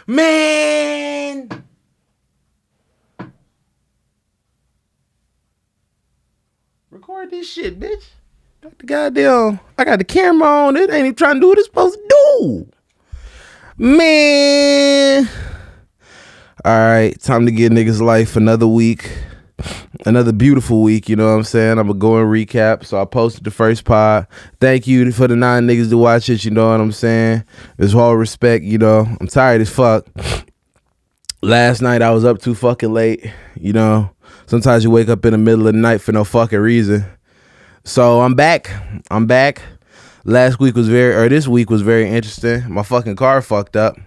Man. Record this shit, bitch. I got the camera on. It ain't even trying to do what it's supposed to do. Man. All right, time to get niggas life another week. Another beautiful week, you know what I'm saying? I'm gonna go and recap. So I posted the first pod. Thank you for the 9 niggas to watch it, you know what I'm saying? It's all respect, you know. I'm tired as fuck. Last night I was up too fucking late, you know. Sometimes you wake up in the middle of the night for no fucking reason. So I'm back. This week was very interesting. My fucking car fucked up.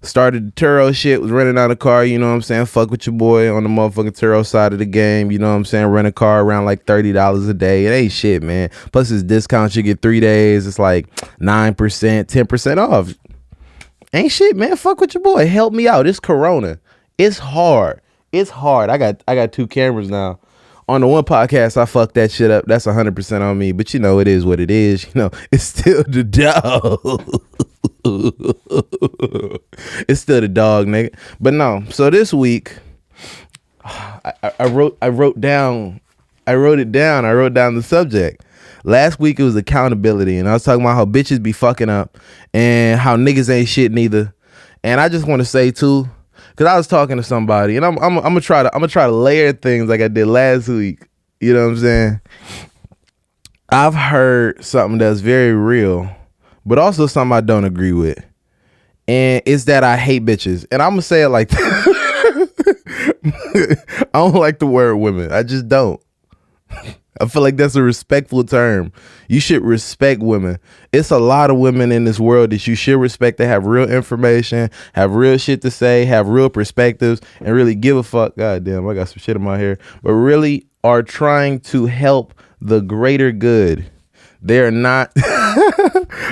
Started the Turo shit, was renting out a car, you know what I'm saying? Fuck with your boy on the motherfucking Turo side of the game, you know what I'm saying? Rent a car around like $30 a day. It ain't shit, man. Plus it's discounts, you get 3 days. It's like 9%, 10% off. Ain't shit, man. Fuck with your boy. Help me out. It's Corona. It's hard. I got 2 cameras now. On the one podcast, I fucked that shit up. That's 100% on me. But you know, it is what it is. You know, it's still the dog. It's still the dog, nigga. But no. So this week, I wrote down the subject. Last week it was accountability, and I was talking about how bitches be fucking up and how niggas ain't shit neither. And I just want to say too, because I was talking to somebody, and I'm gonna try to layer things like I did last week. You know what I'm saying? I've heard something that's very real, but also something I don't agree with, and it's that I hate bitches. And I'm gonna say it like that. I don't like the word women. I just don't. I feel like that's a respectful term. You should respect women. It's a lot of women in this world that you should respect. They have real information, have real shit to say, have real perspectives, and really give a fuck. God damn, I got some shit in my hair. But really are trying to help the greater good. They're not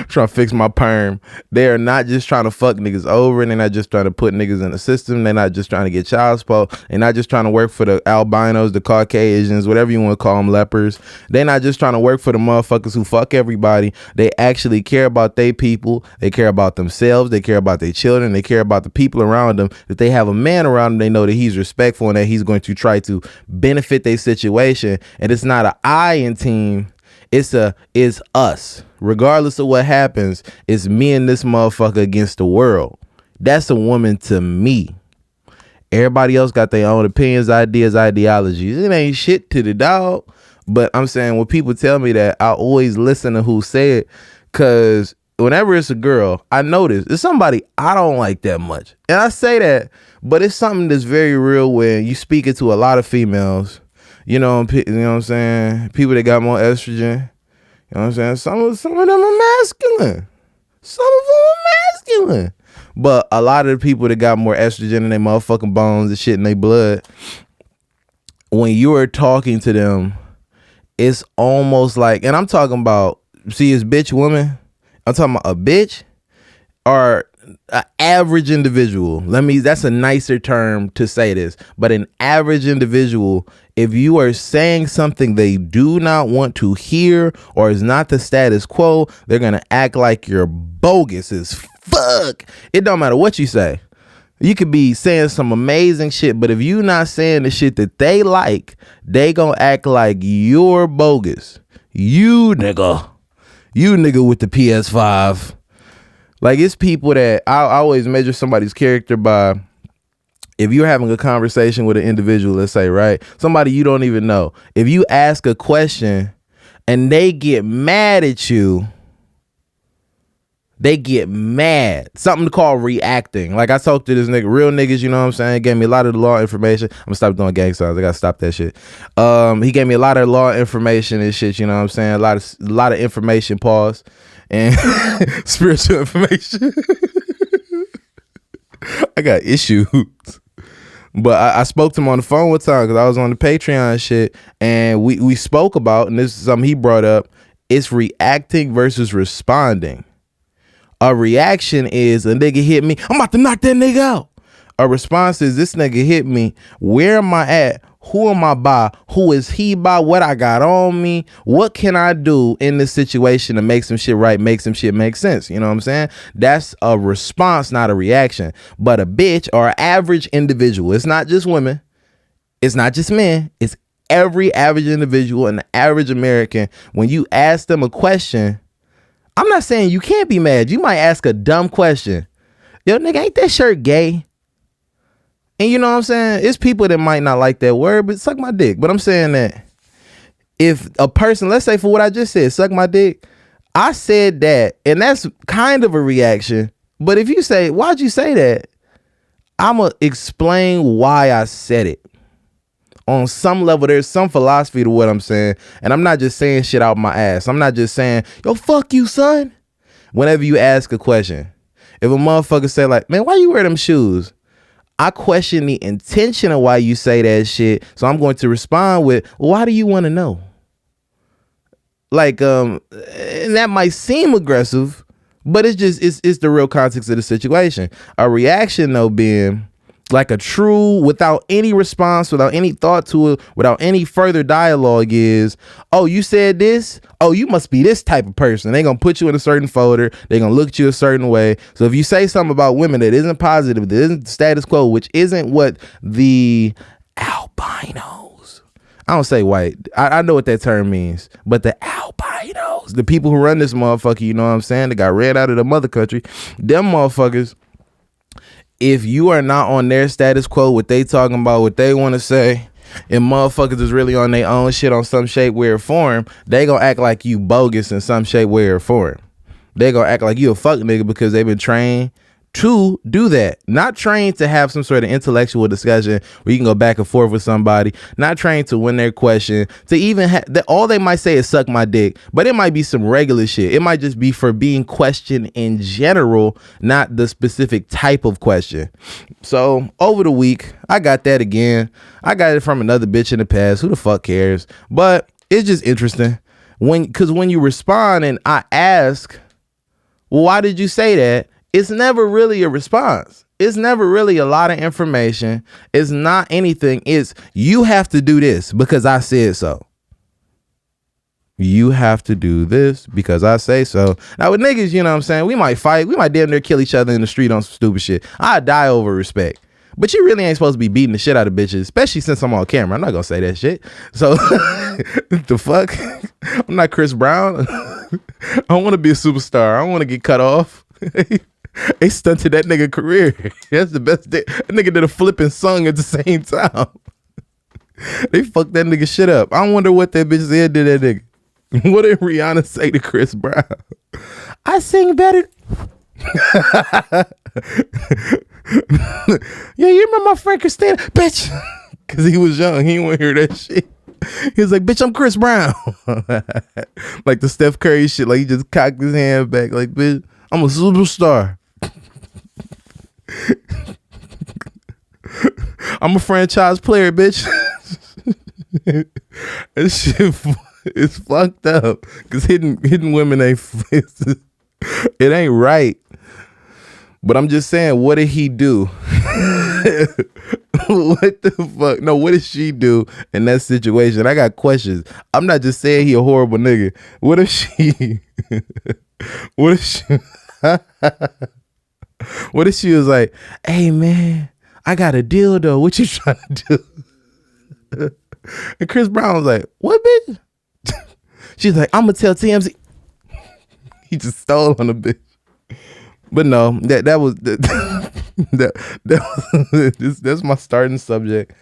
trying to fix my perm. They're not just trying to fuck niggas over, and they're not just trying to put niggas in the system. They're not just trying to get child support. They're not just trying to work for the albinos, the Caucasians, whatever you want to call them, lepers. They're not just trying to work for the motherfuckers who fuck everybody. They actually care about their people. They care about themselves. They care about their children. They care about the people around them. If they have a man around them, they know that he's respectful and that he's going to try to benefit their situation. And it's not an I in team. It's us. Regardless of what happens, it's me and this motherfucker against the world. That's a woman to me. Everybody else got their own opinions, ideas, ideologies. It ain't shit to the dog. But I'm saying when people tell me that, I always listen to who say it. Because whenever it's a girl, I notice it's somebody I don't like that much. And I say that, but it's something that's very real when you speak it to a lot of females. You know what I'm saying? People that got more estrogen. You know what I'm saying? Some of them are masculine. But a lot of the people that got more estrogen in their motherfucking bones and shit in their blood, when you are talking to them, it's almost like, and I'm talking about, see, it's bitch woman. I'm talking about a bitch or an average individual. That's a nicer term to say this, but an average individual, if you are saying something they do not want to hear or is not the status quo, they're going to act like you're bogus as fuck. It don't matter what you say. You could be saying some amazing shit, but if you're not saying the shit that they like, they going to act like you're bogus. You nigga with the PS5. Like, it's people that I always measure somebody's character by, if you're having a conversation with an individual, let's say, right? Somebody you don't even know. If you ask a question and they get mad at you, they get mad. Something called reacting. Like, I talked to this nigga, real niggas, you know what I'm saying? Gave me a lot of the law information. I'm gonna stop doing gang signs. I gotta stop that shit. He gave me a lot of law information and shit, you know what I'm saying? A lot of information, pause. And spiritual information. I got issues. But I spoke to him on the phone one time because I was on the Patreon shit, and we spoke about, and this is something he brought up, it's reacting versus responding. A reaction is a nigga hit me, I'm about to knock that nigga out. A response is this nigga hit me, where am I at? Who am I by? Who is he by? What I got on me? What can I do in this situation to make some shit right, make some shit make sense? You know what I'm saying? That's a response, not a reaction. But a bitch or an average individual, it's not just women, it's not just men, it's every average individual and the average American. When you ask them a question, I'm not saying you can't be mad. You might ask a dumb question. Yo, nigga, ain't that shirt gay? And you know what I'm saying? It's people that might not like that word, but suck my dick. But I'm saying that if a person, let's say for what I just said, suck my dick, I said that, and that's kind of a reaction. But if you say, why'd you say that? I'm going to explain why I said it. On some level, there's some philosophy to what I'm saying. And I'm not just saying shit out my ass. I'm not just saying, yo, fuck you, son. Whenever you ask a question, if a motherfucker say like, man, why you wear them shoes? I question the intention of why you say that shit. So I'm going to respond with, well, why do you want to know? Like, and that might seem aggressive, but it's just, it's the real context of the situation. A reaction though being like a true, without any response, without any thought to it, without any further dialogue is, oh, you said this? Oh, you must be this type of person. They're going to put you in a certain folder. They're going to look at you a certain way. So if you say something about women that isn't positive, that isn't status quo, which isn't what the albinos, I don't say white, I know what that term means, but the albinos, the people who run this motherfucker, you know what I'm saying? They got ran out of the mother country. Them motherfuckers, if you are not on their status quo, what they talking about, what they want to say, and motherfuckers is really on their own shit on some shape, way, or form, they gonna act like you bogus in some shape, way, or form. They gonna act like you a fuck nigga because they've been trained to do that. Not trained to have some sort of intellectual discussion where you can go back and forth with somebody. Not trained to win their question. To even all they might say is suck my dick, but it might be some regular shit. It might just be for being questioned in general, not the specific type of question. So over the week, I got that again. I got it from another bitch in the past. Who the fuck cares? But it's just interesting because when you respond and I ask, well, why did you say that? It's never really a response. It's never really a lot of information. It's not anything. It's you have to do this because I said so. You have to do this because I say so. Now with niggas, you know what I'm saying? We might fight. We might damn near kill each other in the street on some stupid shit. I'd die over respect. But you really ain't supposed to be beating the shit out of bitches, especially since I'm on camera. I'm not going to say that shit. So the fuck? I'm not Chris Brown. I don't want to be a superstar. I don't want to get cut off. They stunted that nigga career. That's the best day. That nigga did a flip and sung at the same time. They fucked that nigga shit up. I wonder what that bitch said to that nigga. What did Rihanna say to Chris Brown? I sing better. Yeah, you remember my friend Christina? Bitch. Because he was young. He didn't want to hear that shit. He was like, bitch, I'm Chris Brown. Like the Steph Curry shit. Like he just cocked his hand back. Like, bitch, I'm a superstar. I'm a franchise player, bitch. This shit is fucked up. Cause hitting women ain't it ain't right. But I'm just saying, what did he do? What the fuck? No, what did she do in that situation? I got questions. I'm not just saying he a horrible nigga. What if she what if she what if she was like, hey man, I got a deal though. What you trying to do? And Chris Brown was like, what, bitch? She's like, I'm gonna tell TMZ. He just stole on the bitch. But no, that was that's my starting subject.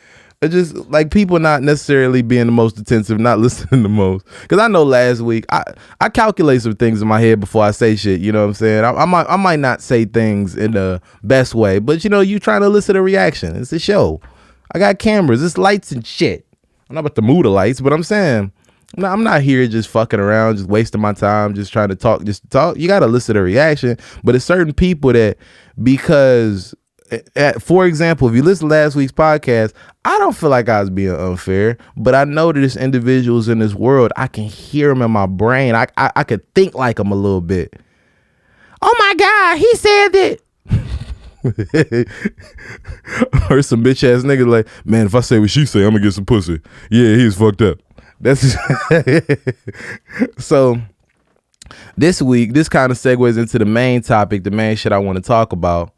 It's just like people not necessarily being the most attentive, not listening the most. Because I know last week I calculate some things in my head before I say shit. You know what I'm saying? I might not say things in the best way, but you know, you trying to elicit a reaction. It's a show. I got cameras. It's lights and shit. I'm not about to move the lights, but I'm saying I'm not here just fucking around, just wasting my time, just trying to talk, just to talk. You got to elicit a reaction. But it's certain people that, because, for example, if you listen to last week's podcast, I don't feel like I was being unfair, but I know that there's individuals in this world, I can hear them in my brain. I could think like them a little bit. Oh my God, he said that. Or some bitch ass nigga like, man, if I say what she say, I'm gonna get some pussy. Yeah, he's fucked up. That's so. This week, this kind of segues into the main topic, the main shit I want to talk about.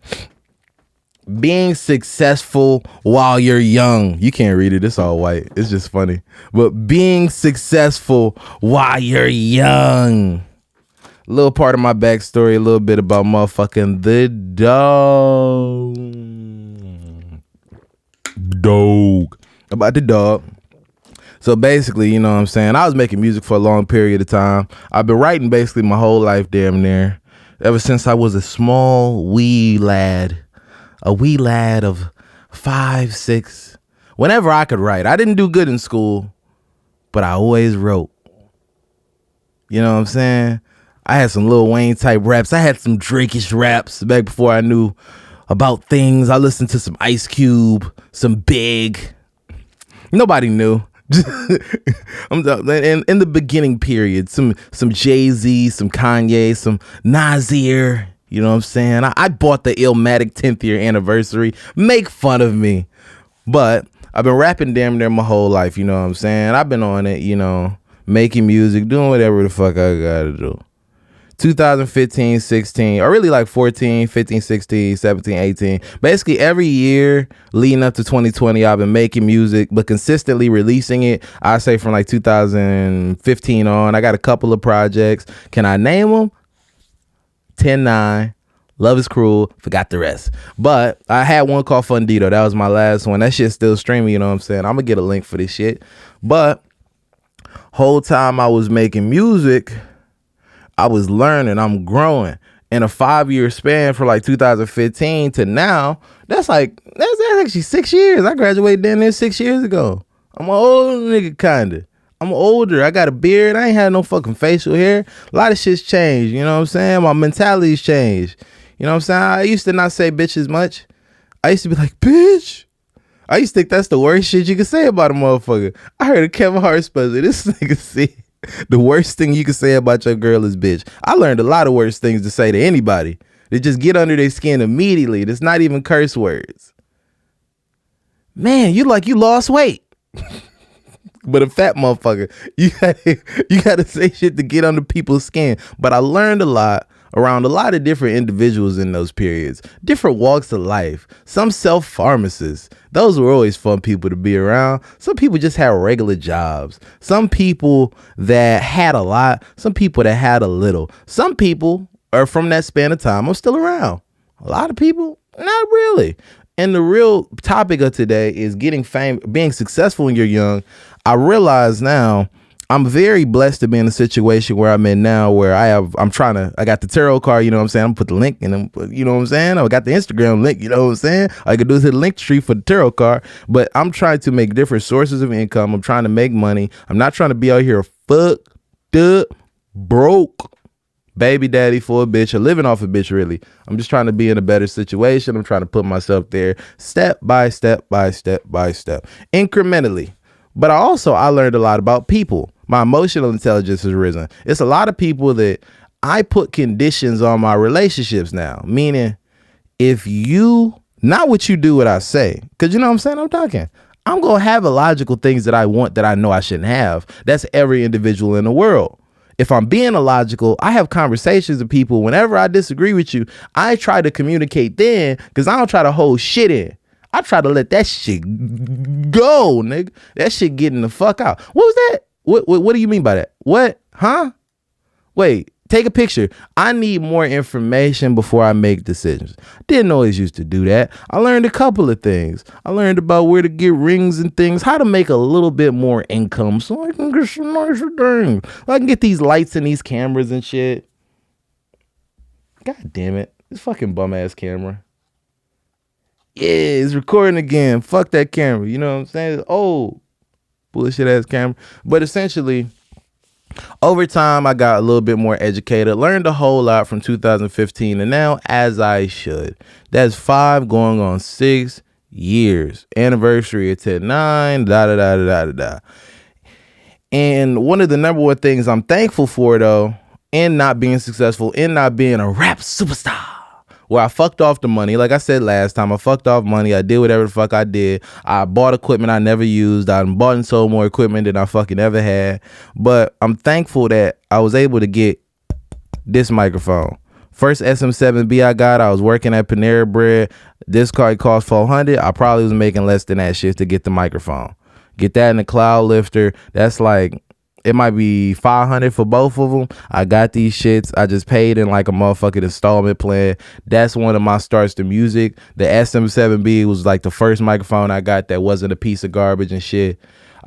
Being successful while you're young. You can't read it. It's all white. It's just funny. But being successful while you're young. A little part of my backstory, a little bit about motherfucking the dog. About the dog. So basically, you know what I'm saying? I was making music for a long period of time. I've been writing basically my whole life damn near. Ever since I was a small wee lad. A wee lad of 5, 6. Whenever I could write. I didn't do good in school, but I always wrote. You know what I'm saying? I had some Lil Wayne type raps. I had some Drake-ish raps back before I knew about things. I listened to some Ice Cube, some Big. Nobody knew. In the beginning period, some Jay-Z, some Kanye, some Nasir. You know what I'm saying? I bought the Illmatic 10th year anniversary. Make fun of me. But I've been rapping damn near my whole life. You know what I'm saying? I've been on it, you know, making music, doing whatever the fuck I gotta do. 2015, 16, or really like 14, 15, 16, 17, 18. Basically every year leading up to 2020, I've been making music, but consistently releasing it. I say from like 2015 on. I got a couple of projects. Can I name them? 10-9, Love is Cruel, forgot the rest. But I had one called Fundito. That was my last one. That shit's still streaming, you know what I'm saying? I'm gonna get a link for this shit. But whole time I was making music, I was learning, I'm growing. In a 5-year span from like 2015 to now, that's actually 6 years. I graduated down there 6 years ago. I'm an old nigga kinda. I'm older. I got a beard. I ain't had no fucking facial hair. A lot of shit's changed. You know what I'm saying? My mentality's changed. You know what I'm saying? I used to not say bitch as much. I used to be like, bitch. I used to think that's the worst shit you could say about a motherfucker. I heard a Kevin Hart special. This nigga see the worst thing you can say about your girl is bitch. I learned a lot of worse things to say to anybody. They just get under their skin immediately. It's not even curse words. Man, you lost weight. But a fat motherfucker, you gotta say shit to get under people's skin. But I learned a lot around a lot of different individuals in those periods, different walks of life, some self-pharmacists. Those were always fun people to be around. Some people just had regular jobs. Some people that had a lot, some people that had a little. Some people are from that span of time are still around. A lot of people, not really. And the real topic of today is getting fame, being successful when you're young. I realize now I'm very blessed to be in a situation where I'm in now, where I got the tarot card, you know what I'm saying? I'm gonna put the link in them, you know what I'm saying? I got the Instagram link, you know what I'm saying? All I could do is hit the link tree for the tarot card, but I'm trying to make different sources of income. I'm trying to make money. I'm not trying to be out here fucked up, broke, baby daddy for a bitch, or living off a bitch, really. I'm just trying to be in a better situation. I'm trying to put myself there step by step by step by step, incrementally. But I learned a lot about people. My emotional intelligence has risen. It's a lot of people that I put conditions on my relationships now. Meaning, if you, not what you do, what I say. Because you know what I'm saying? I'm going to have illogical things that I want that I know I shouldn't have. That's every individual in the world. If I'm being illogical, I have conversations with people. Whenever I disagree with you, I try to communicate then, because I don't try to hold shit in. I try to let that shit go, nigga. That shit getting the fuck out. What was that? What do you mean by that? What? Huh? Wait, take a picture. I need more information before I make decisions. Didn't always used to do that. I learned a couple of things. I learned about where to get rings and things, how to make a little bit more income so I can get some nicer things. I can get these lights and these cameras and shit. God damn it. This fucking bum ass camera. Yeah, it's recording again. Fuck that camera. You know what I'm saying? It's old bullshit ass camera. But essentially, over time, I got a little bit more educated, learned a whole lot from 2015 and now, as I should. That's 5 going on 6 years. Anniversary of 10-9, da-da-da-da-da-da. And one of the number one things I'm thankful for, though, in not being successful, in not being a rap superstar, where I fucked off the money. Like I said last time, I fucked off money. I did whatever the fuck I did. I bought equipment I never used. I bought and sold more equipment than I fucking ever had. But I'm thankful that I was able to get this microphone. First SM7B I got, I was working at Panera Bread. This card cost $400. I probably was making less than that shit to get the microphone. Get that in the cloud lifter. That's like, it might be $500 for both of them. I got these shits. I just paid in like a motherfucking installment plan. That's one of my starts to music. The SM7B was like the first microphone I got that wasn't a piece of garbage and shit.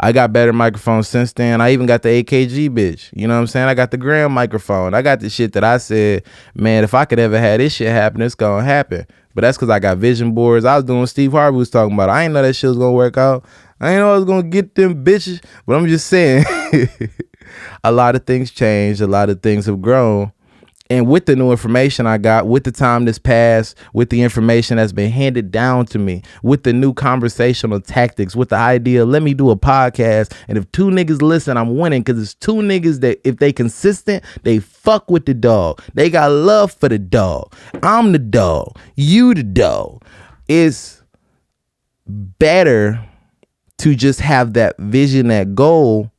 I got better microphones since then. I even got the AKG bitch. You know what I'm saying? I got the Graham microphone. I got the shit that I said, man, if I could ever have this shit happen, it's gonna happen. But that's because I got vision boards. I was doing what Steve Harvey was talking about. I ain't know that shit was gonna work out. I ain't know I was gonna get them bitches. But I'm just saying, a lot of things changed. A lot of things have grown. And with the new information I got, with the time that's passed, with the information that's been handed down to me, with the new conversational tactics, with the idea, let me do a podcast. And if 2 niggas listen, I'm winning, because it's 2 niggas that if they consistent, they fuck with the dog. They got love for the dog. I'm the dog. You the dog. It's better to just have that vision, that goal,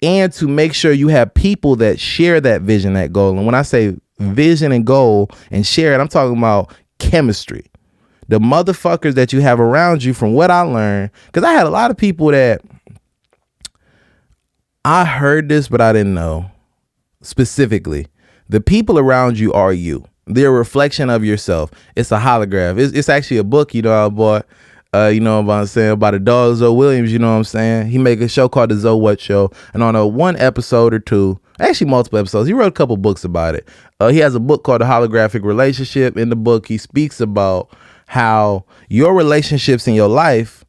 and to make sure you have people that share that vision, that goal. And when I say vision and goal and share it, I'm talking about chemistry. The motherfuckers that you have around you, from what I learned, because I had a lot of people that I heard this, but I didn't know specifically. The people around you are you. They're a reflection of yourself. It's a holograph. It's actually a book, you know, I bought. You know what I'm saying, about a dog, Zoe Williams, you know what I'm saying? He made a show called The Zoe What Show. And on a 1 episode or 2, actually multiple episodes, he wrote a couple books about it. He has a book called The Holographic Relationship. In the book, he speaks about how your relationships in your life,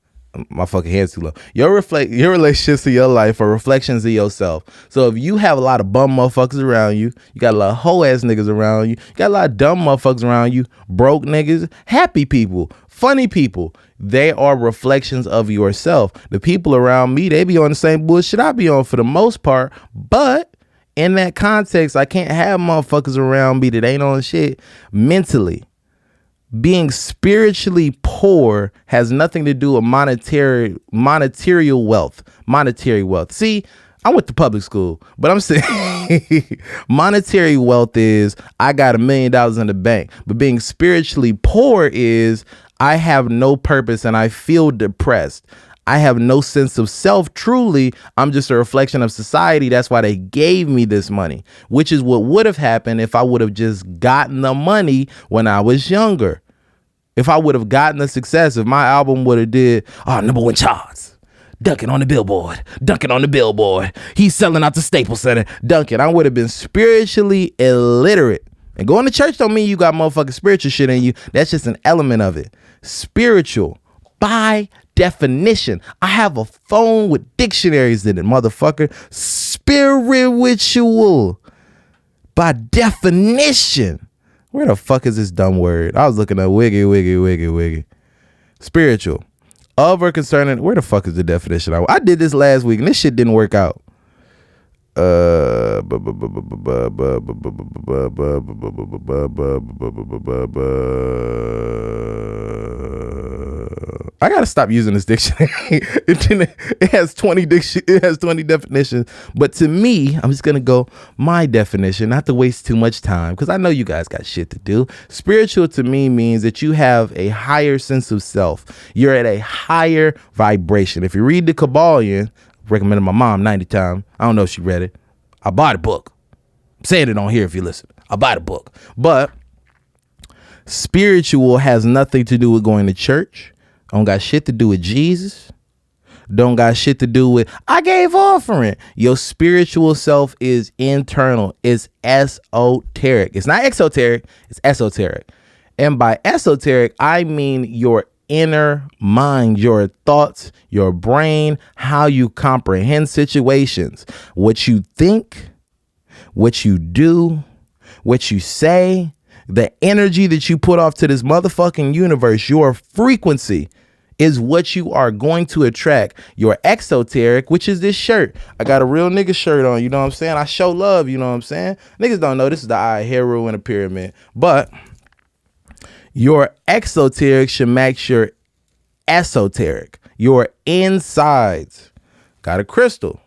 my fucking hand's too low. Your relationships in your life are reflections of yourself. So if you have a lot of bum motherfuckers around you, you got a lot of hoe ass niggas around you, you got a lot of dumb motherfuckers around you, broke niggas, happy people, funny people, they are reflections of yourself. The people around me, they be on the same bullshit I be on for the most part. But in that context, I can't have motherfuckers around me that ain't on shit mentally. Being spiritually poor has nothing to do with monetary wealth. See, I went to public school, but I'm saying monetary wealth is I got $1 million in the bank. But being spiritually poor is I have no purpose and I feel depressed. I have no sense of self. Truly, I'm just a reflection of society. That's why they gave me this money, which is what would have happened if I would have just gotten the money when I was younger. If I would have gotten the success, if my album would have did #1 charts, Duncan on the billboard, he's selling out the Staples Center, Duncan, I would have been spiritually illiterate. And going to church don't mean you got motherfucking spiritual shit in you. That's just an element of it. Spiritual, by definition. I have a phone with dictionaries in it, motherfucker. Spiritual, by definition. Where the fuck is this dumb word? I was looking at wiggy. Spiritual. Of or concerning. Where the fuck is the definition? I did this last week and this shit didn't work out. I gotta stop using this dictionary. It has 20 definitions, but to me, I'm just gonna go my definition, not to waste too much time, because I know you guys got shit to do. Spiritual to me means that you have a higher sense of self. You're at a higher vibration. If you read the Kabbalion, recommended my mom 90 times. I don't know if she read it. I bought a book. I'm saying it on here if you listen. I bought a book. But spiritual has nothing to do with going to church. Don't got shit to do with Jesus. Don't got shit to do with I gave offering. Your spiritual self is internal. It's esoteric. It's not exoteric. It's esoteric. And by esoteric, I mean your inner mind, your thoughts, your brain, how you comprehend situations, what you think, what you do, what you say, the energy that you put off to this motherfucking universe, your frequency is what you are going to attract. Your exoteric, which is this shirt. I got a real nigga shirt on, you know what I'm saying? I show love, you know what I'm saying? Niggas don't know this is the eye, hair rule, and a pyramid. But Your exoteric should match your esoteric. Your insides. Got a crystal.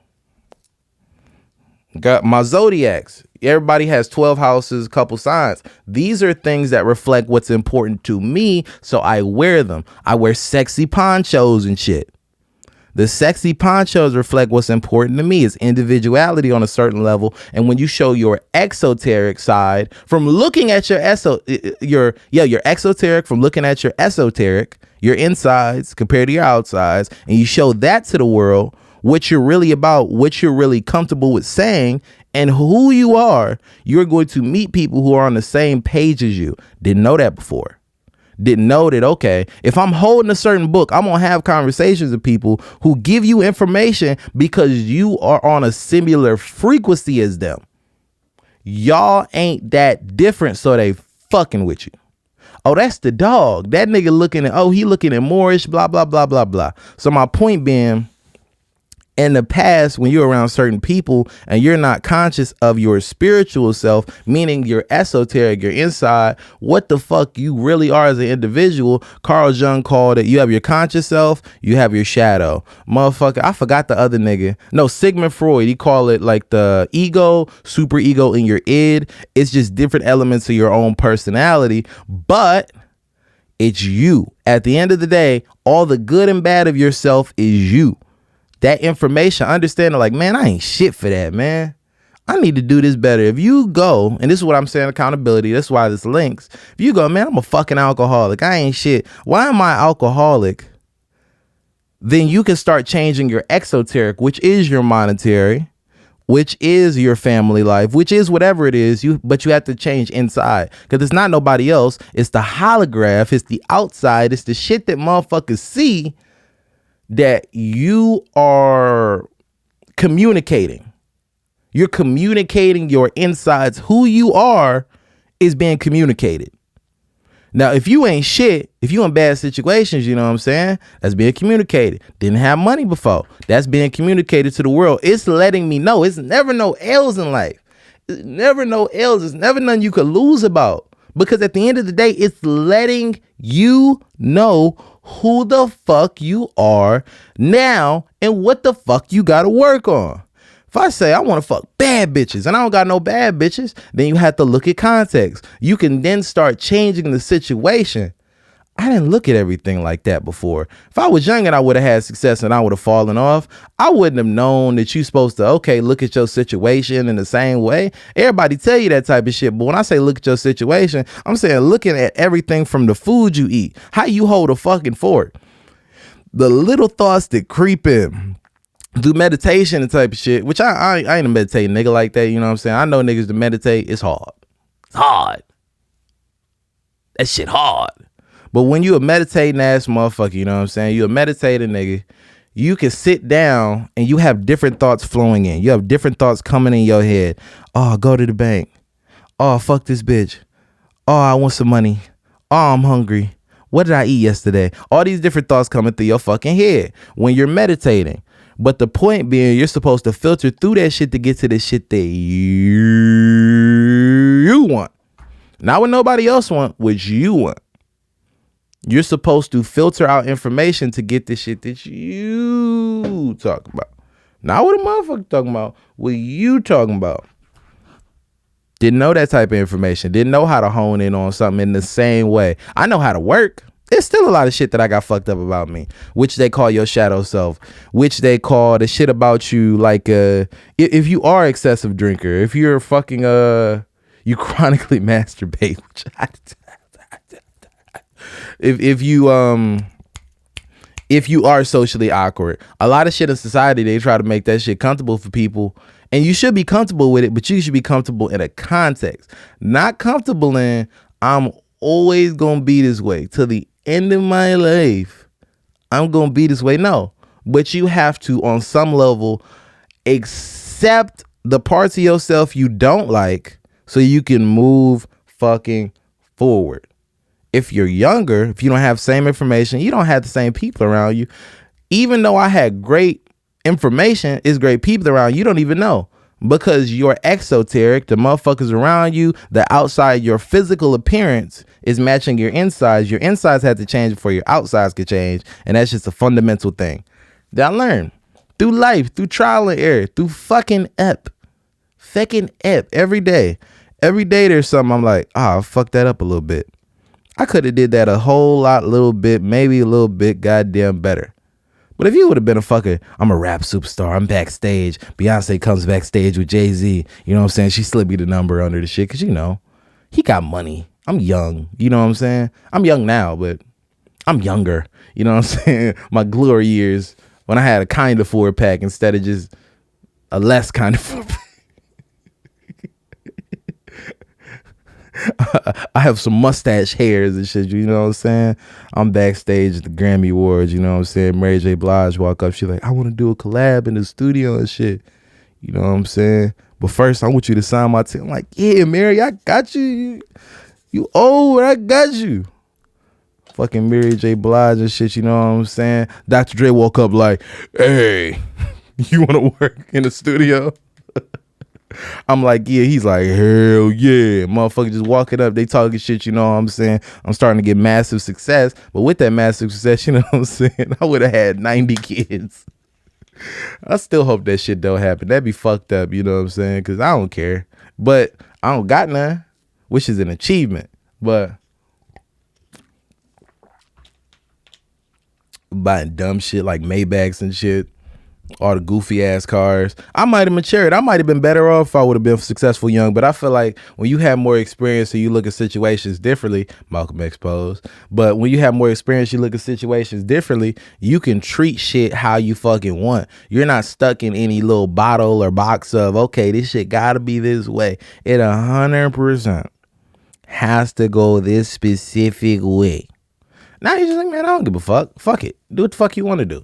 Got my zodiacs. Everybody has 12 houses, a couple signs. These are things that reflect what's important to me, so I wear them. I wear sexy ponchos and shit. The sexy ponchos reflect what's important to me. It's individuality on a certain level. And when you show your exoteric side from looking at your exoteric from looking at your esoteric, your insides compared to your outsides, and you show that to the world, what you're really about, what you're really comfortable with saying, and who you are, you're going to meet people who are on the same page as you. Didn't know that before. Didn't know that, okay, if I'm holding a certain book, I'm going to have conversations with people who give you information because you are on a similar frequency as them. Y'all ain't that different, so they fucking with you. Oh, that's the dog. That nigga looking at, he looking at Moorish, blah, blah, blah, blah, blah. So my point being, in the past, when you're around certain people and you're not conscious of your spiritual self, meaning your esoteric, your inside, what the fuck you really are as an individual, Carl Jung called it, you have your conscious self, you have your shadow. Motherfucker, I forgot the other nigga. No, Sigmund Freud, he called it like the ego, super ego in your id. It's just different elements of your own personality, but it's you. At the end of the day, all the good and bad of yourself is you. That information, understanding like, man, I ain't shit for that, man. I need to do this better. If you go, and this is what I'm saying, accountability, that's why this links. If you go, man, I'm a fucking alcoholic. I ain't shit. Why am I alcoholic? Then you can start changing your exoteric, which is your monetary, which is your family life, which is whatever it is, but you have to change inside. Because it's not nobody else. It's the holograph. It's the outside. It's the shit that motherfuckers see that you are communicating. You're communicating your insides. Who you are is being communicated. Now, if you ain't shit, if you in bad situations, you know what I'm saying? That's being communicated. Didn't have money before. That's being communicated to the world. It's letting me know. It's never no L's in life. It's never no L's. It's never nothing you could lose about. Because at the end of the day, it's letting you know who the fuck you are now and what the fuck you gotta work on. If I say I want to fuck bad bitches and I don't got no bad bitches, then you have to look at context. You can then start changing the situation. I didn't look at everything like that before. If I was young and I would have had success and I would have fallen off, I wouldn't have known that you're supposed to, look at your situation in the same way. Everybody tell you that type of shit. But when I say look at your situation, I'm saying looking at everything from the food you eat, how you hold a fucking fork, the little thoughts that creep in, do meditation and type of shit, which I ain't a meditating nigga like that. You know what I'm saying? I know niggas to meditate. It's hard. It's hard. That shit hard. But when you a meditating ass motherfucker, you know what I'm saying? You a meditating nigga, you can sit down and you have different thoughts flowing in. You have different thoughts coming in your head. Oh, go to the bank. Oh, fuck this bitch. Oh, I want some money. Oh, I'm hungry. What did I eat yesterday? All these different thoughts coming through your fucking head when you're meditating. But the point being, you're supposed to filter through that shit to get to the shit that you want. Not what nobody else want, what you want. You're supposed to filter out information to get the shit that you talk about. Not what a motherfucker talking about, what you talking about. Didn't know that type of information. Didn't know how to hone in on something in the same way. I know how to work. There's still a lot of shit that I got fucked up about me, which they call your shadow self, which they call the shit about you. Like, if you are excessive drinker, if you're fucking, you chronically masturbate, which if you are socially awkward, a lot of shit in society, they try to make that shit comfortable for people, and you should be comfortable with it, but you should be comfortable in a context, not comfortable in I'm always gonna be this way to the end of my life. I'm gonna be this way. No, but you have to, on some level, accept the parts of yourself you don't like so you can move fucking forward. If you're younger, if you don't have same information, you don't have the same people around you. Even though I had great information, it's great people around you don't even know. Because you're exoteric, the motherfuckers around you, the outside, your physical appearance is matching your insides. Your insides had to change before your outsides could change. And that's just a fundamental thing that I learned through life, through trial and error, through fucking every day. Every day there's something I'm like, I fucked that up a little bit. I could have did that a whole lot, little bit, maybe a little bit goddamn better. But if you would have been a fucker, I'm a rap superstar, I'm backstage, Beyonce comes backstage with Jay-Z, you know what I'm saying? She slipped me the number under the shit, because, you know, he got money. I'm young, you know what I'm saying? I'm young now, but I'm younger, you know what I'm saying? My glory years when I had a kind of 4-pack instead of just a less kind of 4-pack. I have some mustache hairs and shit, you know what I'm saying? I'm backstage at the Grammy Awards, you know what I'm saying? Mary J. Blige walk up, she like, I want to do a collab in the studio and shit. You know what I'm saying? But first, I want you to sign my team. I'm like, yeah, Mary, I got you. You old, I got you. Fucking Mary J. Blige and shit, you know what I'm saying? Dr. Dre woke up like, hey, you want to work in the studio? I'm like, yeah. He's like, hell yeah. Motherfucker just walking up, they talking shit, you know what I'm saying? I'm starting to get massive success. But with that massive success, you know what I'm saying? I would have had 90 kids. I still hope that shit don't happen. That'd be fucked up, you know what I'm saying? Because I don't care. But I don't got none, which is an achievement. But buying dumb shit like Maybachs and shit, all the goofy ass cars. I might have matured. I might have been better off if I would have been successful young. But I feel like when you have more experience and you look at situations differently, Malcolm X posed. But when you have more experience, you look at situations differently. You can treat shit how you fucking want. You're not stuck in any little bottle or box of, okay, this shit gotta be this way. It 100% has to go this specific way. Now you're just like, man, I don't give a fuck. Fuck it. Do what the fuck you want to do.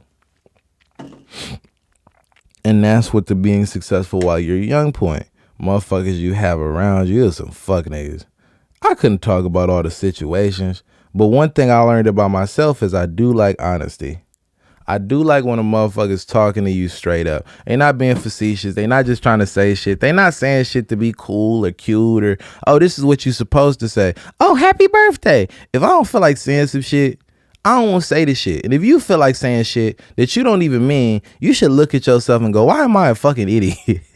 And that's what the being successful while you're young point. Motherfuckers you have around you is some fuck niggas. I couldn't talk about all the situations, but one thing I learned about myself is I do like honesty. I do like when a motherfucker's talking to you straight up. They not being facetious. They not just trying to say shit. They not saying shit to be cool or cute or, oh, this is what you supposed to say. Oh, happy birthday. If I don't feel like saying some shit, I don't want to say this shit. And if you feel like saying shit that you don't even mean, you should look at yourself and go, why am I a fucking idiot?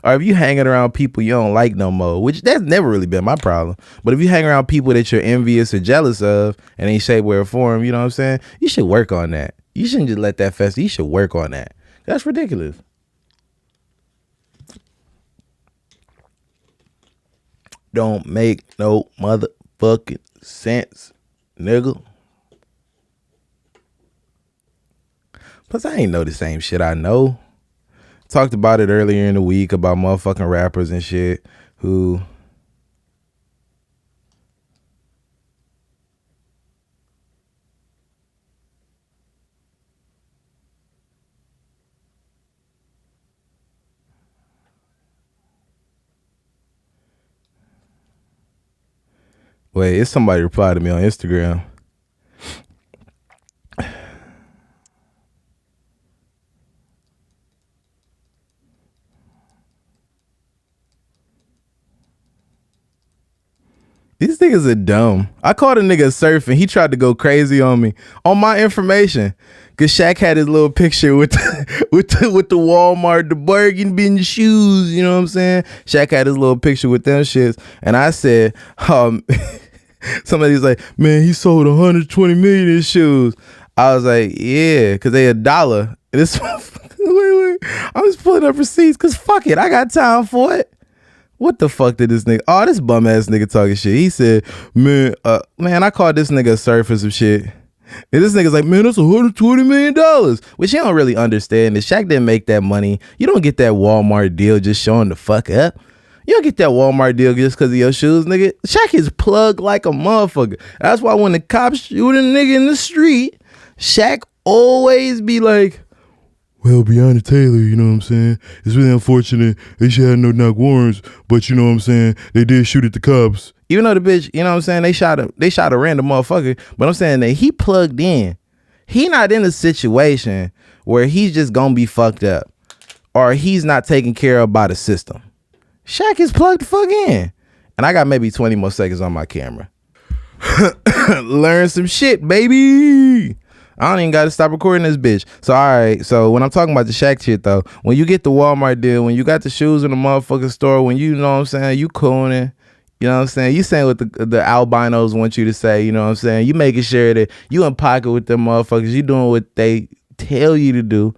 Or if you hanging around people you don't like no more, which that's never really been my problem. But if you hang around people that you're envious or jealous of and ain't shape, wear, or form, you know what I'm saying? You should work on that. You shouldn't just let that fester. You should work on that. That's ridiculous. Don't make no motherfucking sense, nigga. Plus, I ain't know the same shit I know. Talked about it earlier in the week about motherfucking rappers and shit who wait, it's somebody replied to me on Instagram. These niggas are dumb. I called a nigga surfing. He tried to go crazy on me on my information. Cause Shaq had his little picture with the Walmart, the bargain bin shoes. You know what I'm saying? Shaq had his little picture with them shits. And I said, somebody's like, man, he sold 120 million in shoes. I was like, yeah, cause they $1. And this wait. I was pulling up receipts cause fuck it. I got time for it. What the fuck did this nigga? Oh, this bum ass nigga talking shit. He said, man, I called this nigga a surfer some shit. And this nigga's like, man, that's $120 million. Which you don't really understand. Is Shaq didn't make that money. You don't get that Walmart deal just showing the fuck up. You don't get that Walmart deal just because of your shoes, nigga. Shaq is plugged like a motherfucker. That's why when the cops shoot a nigga in the street, Shaq always be like, well, Breonna Taylor, you know what I'm saying? It's really unfortunate. They should have no knock warrants, but you know what I'm saying? They did shoot at the cops. Even though the bitch, you know what I'm saying? They shot a random motherfucker, but I'm saying that he plugged in. He not in a situation where he's just gonna be fucked up or he's not taken care of by the system. Shaq is plugged the fuck in. And I got maybe 20 more seconds on my camera. Learn some shit, baby. I don't even got to stop recording this bitch. So, all right. So, when I'm talking about the Shaq shit, though, when you get the Walmart deal, when you got the shoes in the motherfucking store, when you know what I'm saying, you cooning, you know what I'm saying, you saying what the albinos want you to say, you know what I'm saying, you making sure that you in pocket with them motherfuckers, you doing what they tell you to do.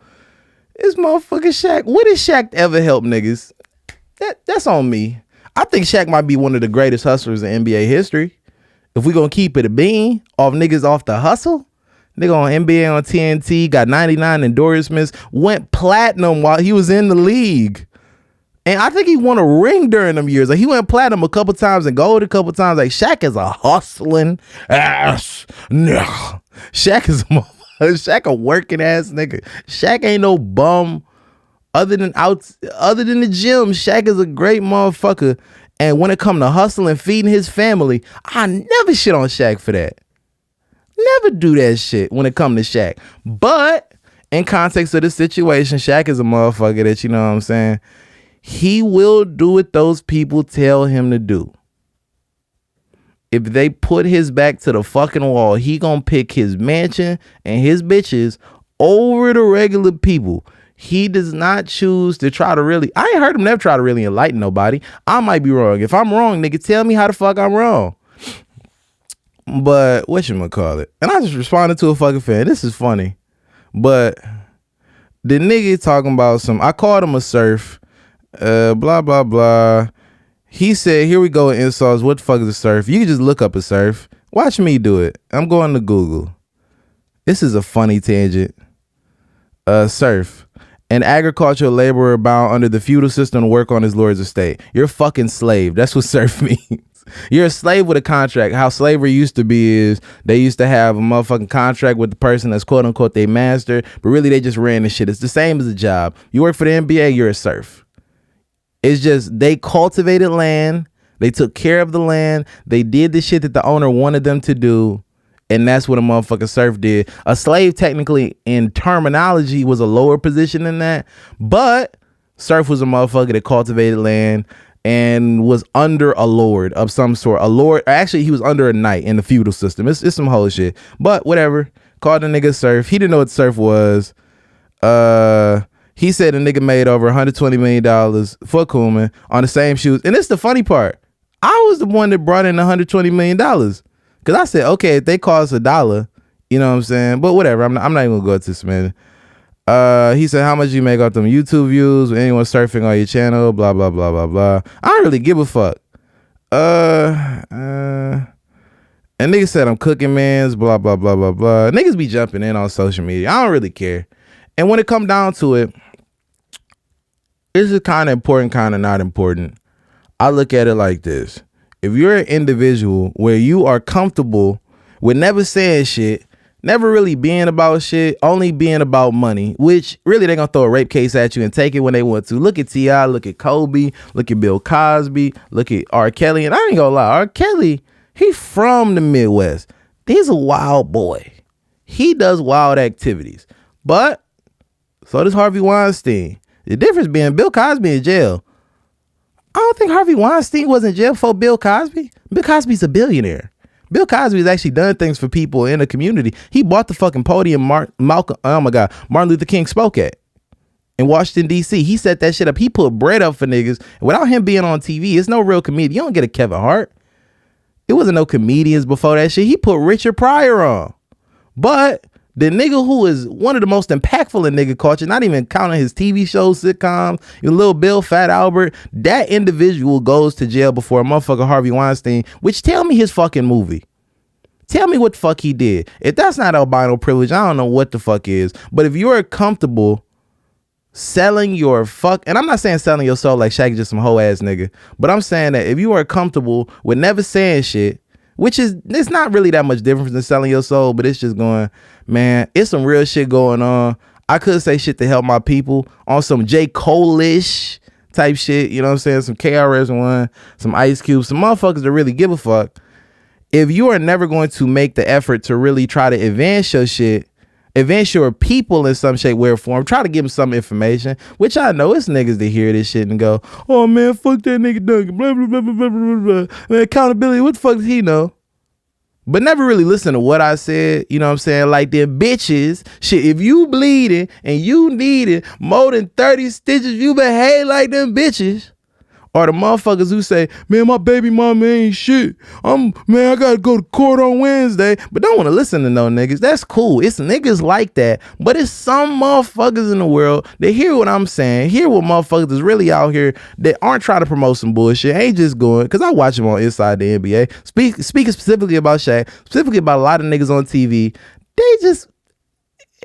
This motherfucking Shaq, what did Shaq ever help niggas? That's on me. I think Shaq might be one of the greatest hustlers in NBA history. If we gonna keep it a bean off niggas off the hustle, nigga on NBA on TNT, got 99 endorsements, went platinum while he was in the league. And I think he won a ring during them years. Like, he went platinum a couple times and gold a couple times. Like, Shaq is a hustling ass nigga. Shaq is Shaq a working ass nigga. Shaq ain't no bum. Other than the gym, Shaq is a great motherfucker. And when it come to hustling, feeding his family, I never shit on Shaq for that. Never do that shit when it come to Shaq. But in context of the situation, Shaq is a motherfucker that, you know what I'm saying, he will do what those people tell him to do. If they put his back to the fucking wall, he gonna pick his mansion and his bitches over the regular people. He does not choose to try to really, I ain't heard him never try to really enlighten nobody. I might be wrong. If I'm wrong, nigga, tell me how the fuck I'm wrong. But whatchamacallit? And I just responded to a fucking fan. This is funny. But the nigga talking about I called him a surf, blah, blah, blah. He said, here we go with insults. What the fuck is a surf? You can just look up a surf. Watch me do it. I'm going to Google. This is a funny tangent. Surf. An agricultural laborer bound under the feudal system to work on his lord's estate. You're a fucking slave. That's what serf means. You're a slave with a contract. How slavery used to be is they used to have a motherfucking contract with the person that's quote unquote their master, but really they just ran the shit. It's the same as a job. You work for the NBA, you're a serf. It's just they cultivated land. They took care of the land. They did the shit that the owner wanted them to do. And that's what a motherfucking serf did. A slave, technically, in terminology, was a lower position than that. But serf was a motherfucker that cultivated land and was under a lord of some sort. A lord, actually, he was under a knight in the feudal system. It's some whole shit. But whatever. Called the nigga serf. He didn't know what serf was. He said the nigga made over $120 million for Koeman on the same shoes. And it's the funny part. I was the one that brought in $120 million. Because I said, okay, if they cost $1, you know what I'm saying? But whatever, I'm not even going to go to this, man. He said, how much you make off them YouTube views with anyone surfing on your channel, blah, blah, blah, blah, blah. I don't really give a fuck. And niggas said I'm cooking mans, blah, blah, blah, blah, blah. Niggas be jumping in on social media. I don't really care. And when it come down to it, this is kind of important, kind of not important. I look at it like this. If you're an individual where you are comfortable with never saying shit, never really being about shit, only being about money, which really they're going to throw a rape case at you and take it when they want to. Look at T.I., look at Kobe, look at Bill Cosby, look at R. Kelly. And I ain't going to lie, R. Kelly, he from the Midwest. He's a wild boy. He does wild activities. But so does Harvey Weinstein. The difference being Bill Cosby in jail. I don't think Harvey Weinstein was in jail for Bill Cosby. Bill Cosby's a billionaire. Bill Cosby's actually done things for people in the community. He bought the fucking podium Martin Luther King spoke at in Washington, D.C. He set that shit up. He put bread up for niggas. And without him being on TV, it's no real comedian. You don't get a Kevin Hart. It wasn't no comedians before that shit. He put Richard Pryor on. But the nigga who is one of the most impactful in nigga culture, not even counting his TV shows, sitcoms, Lil Bill, Fat Albert, that individual goes to jail before a motherfucker Harvey Weinstein, which tell me his fucking movie. Tell me what the fuck he did. If that's not albino privilege, I don't know what the fuck is. But if you're comfortable selling your fuck, and I'm not saying selling your soul like Shaq is just some hoe ass nigga, but I'm saying that if you are comfortable with never saying shit, which is, it's not really that much difference than selling your soul, but it's just going, man, it's some real shit going on. I could say shit to help my people on some J. Cole-ish type shit, you know what I'm saying? Some KRS-One, some Ice Cube, some motherfuckers that really give a fuck. If you are never going to make the effort to really try to advance your shit, Advance your people in some shape, way, or form. Try to give them some information, which I know it's niggas that hear this shit and go, oh man, fuck that nigga Duncan, blah, blah, blah, blah, blah, blah, blah. Man, accountability, what the fuck does he know? But never really listen to what I said, you know what I'm saying? Like them bitches, shit, if you bleeding and you needed more than 30 stitches, you behave like them bitches. Or the motherfuckers who say, man, my baby mama ain't shit. Man, I gotta go to court on Wednesday. But don't want to listen to no niggas. That's cool. It's niggas like that. But it's some motherfuckers in the world that hear what I'm saying, hear what motherfuckers is really out here that aren't trying to promote some bullshit, ain't just going, because I watch them on Inside the NBA. Speaking specifically about Shaq, specifically about a lot of niggas on TV, they just,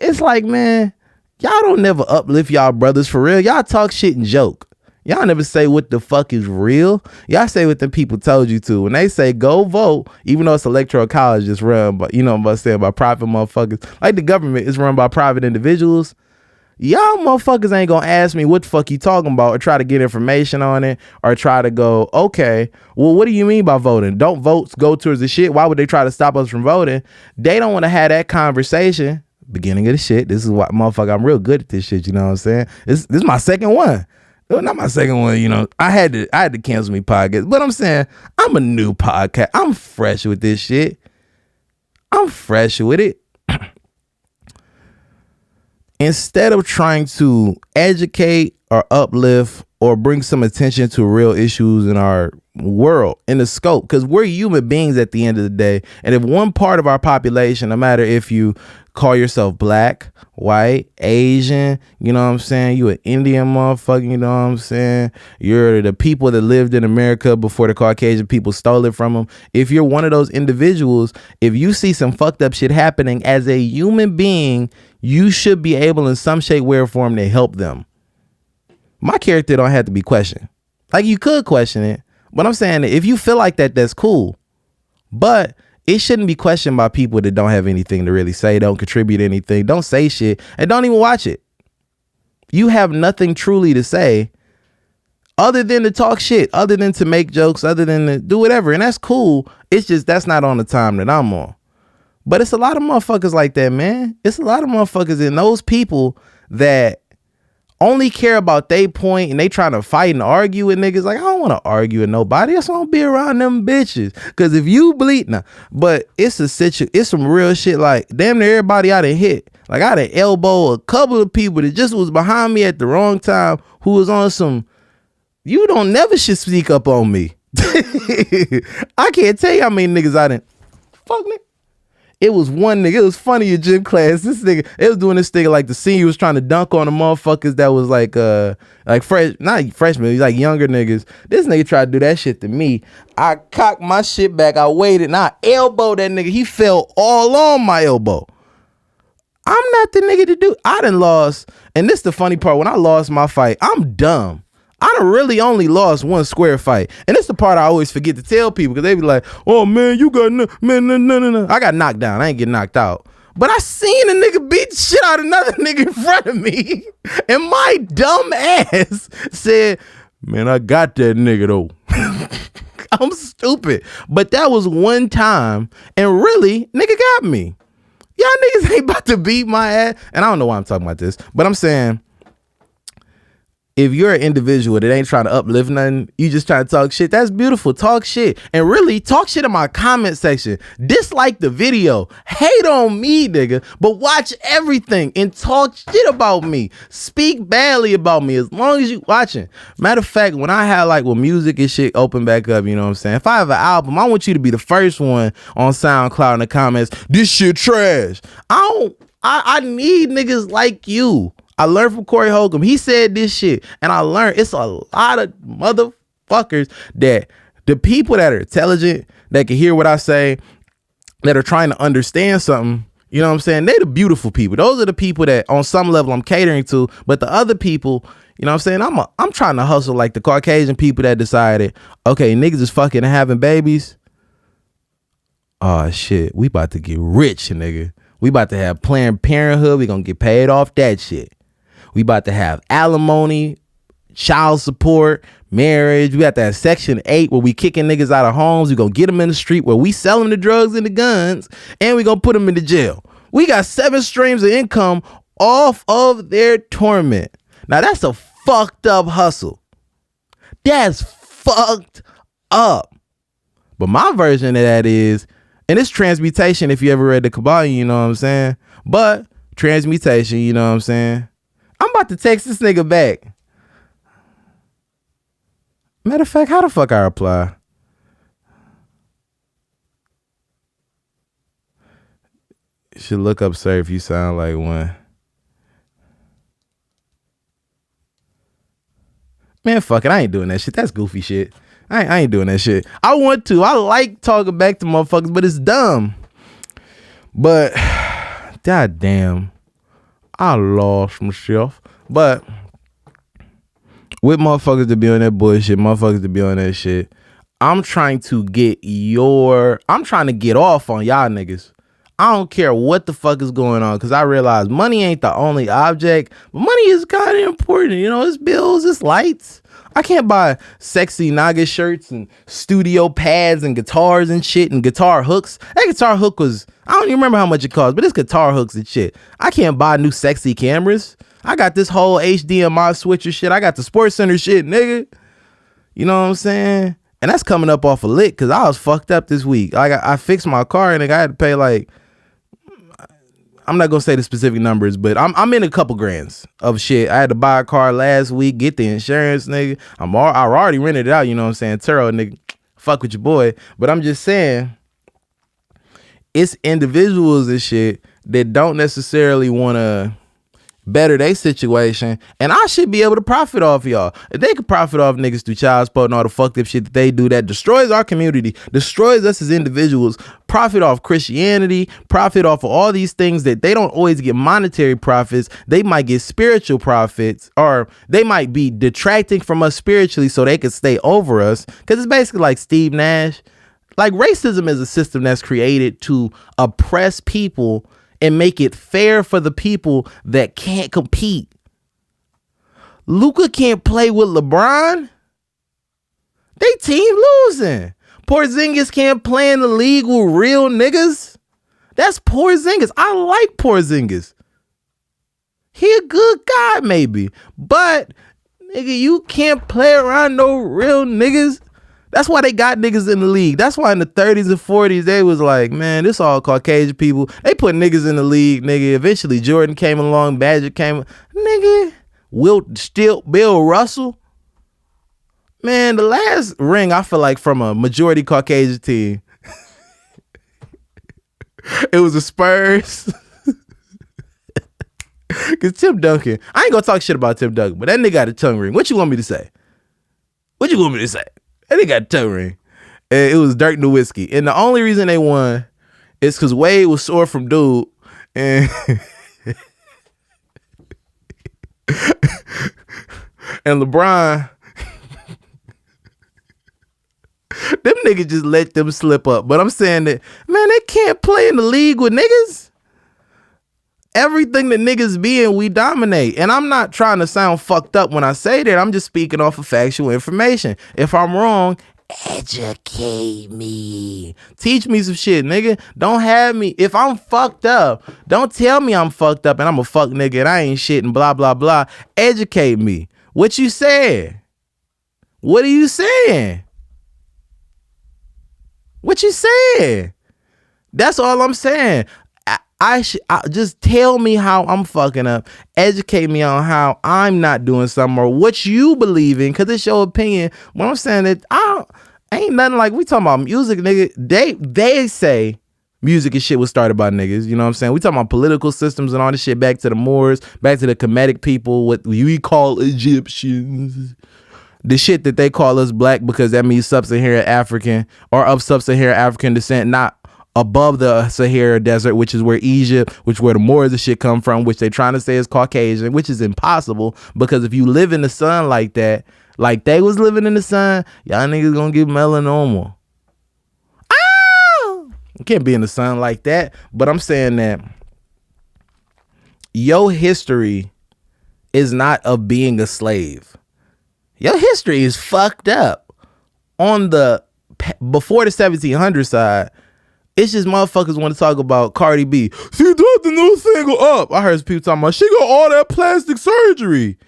it's like, man, y'all don't never uplift y'all brothers for real. Y'all talk shit and joke. Y'all never say what the fuck is real. Y'all say what the people told you to. When they say go vote, even though it's electoral college, it's run by, you know what I'm saying, by private motherfuckers. Like the government is run by private individuals. Y'all motherfuckers ain't gonna ask me what the fuck you talking about or try to get information on it or try to go, okay, well, what do you mean by voting? Don't votes go towards the shit? Why would they try to stop us from voting? They don't want to have that conversation. Beginning of the shit. This is why, motherfucker, I'm real good at this shit, you know what I'm saying? This is my second one. Well, not my second one, you know. I had to cancel me podcast, but I'm saying I'm a new podcast. I'm fresh with this shit. I'm fresh with it. Instead of trying to educate or uplift or bring some attention to real issues in our world, in the scope, because we're human beings at the end of the day. And if one part of our population, no matter if you call yourself black, white, Asian, you know what I'm saying, you an Indian motherfucker, you know what I'm saying, you're the people that lived in America before the Caucasian people stole it from them. If you're one of those individuals, if you see some fucked up shit happening as a human being, you should be able in some shape, way, or form to help them. My character don't have to be questioned. Like, you could question it, but I'm saying that if you feel like that, that's cool. But it shouldn't be questioned by people that don't have anything to really say, don't contribute anything, don't say shit, and don't even watch it. You have nothing truly to say other than to talk shit, other than to make jokes, other than to do whatever. And that's cool. It's just that's not on the time that I'm on. But it's a lot of motherfuckers like that, man. It's a lot of motherfuckers and those people that only care about they point and they trying to fight and argue with niggas. Like, I don't want to argue with nobody. That's why I don't be around them bitches. Because if you bleed, nah. But it's some real shit. Like, damn near everybody I done hit. Like, I done elbow a couple of people that just was behind me at the wrong time who was on some, you don't never should speak up on me. I can't tell you how many niggas I done. Fuck nigga. It was one nigga. It was funny in gym class. This nigga, it was doing this thing like the senior was trying to dunk on the motherfuckers that was like fresh, not freshmen, like younger niggas. This nigga tried to do that shit to me. I cocked my shit back. I waited and I elbowed that nigga. He fell all on my elbow. I'm not the nigga to do. I done lost. And this the funny part. When I lost my fight, I'm dumb. I done really only lost one square fight. And it's the part I always forget to tell people because they be like, oh, man, you got no. I got knocked down. I ain't get knocked out. But I seen a nigga beat the shit out of another nigga in front of me. And my dumb ass said, man, I got that nigga, though. I'm stupid. But that was one time. And really, nigga got me. Y'all niggas ain't about to beat my ass. And I don't know why I'm talking about this. But I'm saying, if you're an individual that ain't trying to uplift nothing, you just trying to talk shit, that's beautiful. Talk shit. And really, talk shit in my comment section. Dislike the video. Hate on me, nigga. But watch everything and talk shit about me. Speak badly about me as long as you watching. Matter of fact, when I had like when music and shit open back up, you know what I'm saying? If I have an album, I want you to be the first one on SoundCloud in the comments. This shit trash. I need niggas like you. I learned from Corey Holcomb. He said this shit. And I learned it's a lot of motherfuckers that the people that are intelligent, that can hear what I say, that are trying to understand something, you know what I'm saying? They the beautiful people. Those are the people that on some level I'm catering to. But the other people, you know what I'm saying? I'm trying to hustle like the Caucasian people that decided, okay, niggas is fucking and having babies. Oh shit, we about to get rich, nigga. We about to have Planned Parenthood. We gonna get paid off that shit. We about to have alimony, child support, marriage. We got to have Section 8 where we kicking niggas out of homes. We gonna get them in the street where we sell them the drugs and the guns, and we gonna put them in the jail. We got 7 streams of income off of their torment. Now that's a fucked up hustle. That's fucked up. But my version of that is, and it's transmutation if you ever read the Kabbalah, you know what I'm saying? But transmutation, you know what I'm saying? I'm about to text this nigga back. Matter of fact, how the fuck I reply? You should look up, sir, if you sound like one. Man, fuck it. I ain't doing that shit. That's goofy shit. I ain't doing that shit. I want to. I like talking back to motherfuckers, but it's dumb. But, goddamn, I lost myself. But, with motherfuckers to be on that bullshit, motherfuckers to be on that shit, I'm trying to get off on y'all niggas. I don't care what the fuck is going on, because I realize money ain't the only object, but money is kind of important. You know, it's bills, it's lights. I can't buy sexy Naga shirts and studio pads and guitars and shit and guitar hooks. That guitar hook was, I don't even remember how much it cost, but it's guitar hooks and shit. I can't buy new sexy cameras. I got this whole HDMI switcher shit. I got the Sports Center shit, nigga. You know what I'm saying? And that's coming up off a lick, because I was fucked up this week. I fixed my car and I had to pay like, I'm not gonna say the specific numbers, but I'm in a couple grands of shit. I had to buy a car last week, get the insurance, nigga. I already rented it out, you know what I'm saying? Turo, nigga, fuck with your boy. But I'm just saying, it's individuals and shit that don't necessarily wanna better their situation, and I should be able to profit off y'all. If they could profit off niggas through child support and all the fucked up shit that they do that destroys our community, destroys us as individuals, profit off Christianity, profit off of all these things that they don't always get monetary profits. They might get spiritual profits, or they might be detracting from us spiritually so they could stay over us, because it's basically like Steve Nash. Like, racism is a system that's created to oppress people and make it fair for the people that can't compete. Luka can't play with LeBron. They team losing. Porzingis can't play in the league with real niggas. That's Porzingis. I like Porzingis. He a good guy maybe, but nigga, you can't play around no real niggas. That's why they got niggas in the league. That's why in the 30s and 40s, they was like, man, this all Caucasian people. They put niggas in the league, nigga. Eventually, Jordan came along, Magic came, nigga. Bill Russell. Man, the last ring, I feel like, from a majority Caucasian team, it was the Spurs. Because Tim Duncan, I ain't gonna talk shit about Tim Duncan, but that nigga got a tongue ring. What you want me to say? What you want me to say? And they got a toe ring. And it was Dirk Nowitzki. And the only reason they won is because Wade was sore from dude. And and LeBron, them niggas just let them slip up. But I'm saying that, man, they can't play in the league with niggas. Everything that niggas be in, we dominate. And I'm not trying to sound fucked up when I say that. I'm just speaking off of factual information. If I'm wrong, educate me. Teach me some shit, nigga. Don't have me. If I'm fucked up, don't tell me I'm fucked up and I'm a fuck nigga and I ain't shit and blah, blah, blah. Educate me. What you saying? What are you saying? What you saying? That's all I'm saying. I just tell me how I'm fucking up. Educate me on how I'm not doing something or what you believe in, because it's your opinion. When I'm saying that, ain't nothing like, we talking about music, nigga. They say music and shit was started by niggas. You know what I'm saying? We talking about political systems and all this shit back to the Moors, back to the Kemetic people, what we call Egyptians. The shit that they call us black because that means sub-Saharan African or of sub-Saharan African descent, not above the Sahara Desert, which is where Egypt, which where the Moors of shit come from, which they trying to say is Caucasian, which is impossible, because if you live in the sun like that, like they was living in the sun, y'all niggas gonna get melanoma. You can't be in the sun like that. But I'm saying that your history is not of being a slave. Your history is fucked up. On the before the 1700 side, It's just motherfuckers want to talk about Cardi B. She did the new single Up. I heard people talking about she got all that plastic surgery.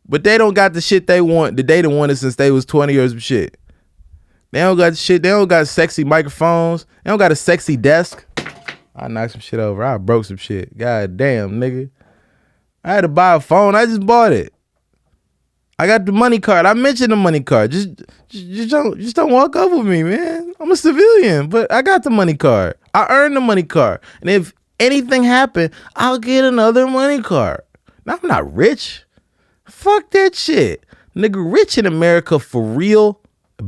But they don't got the shit they want that they done wanted since they was 20 years of shit. They don't got shit. They don't got sexy microphones. They don't got a sexy desk. I knocked some shit over. I broke some shit. God damn, nigga. I had to buy a phone. I just bought it. I got the money card. I mentioned the money card. Just don't walk up with me, man. I'm a civilian, but I got the money card. I earned the money card. And if anything happened, I'll get another money card. Now, I'm not rich. Fuck that shit. Nigga, rich in America for real,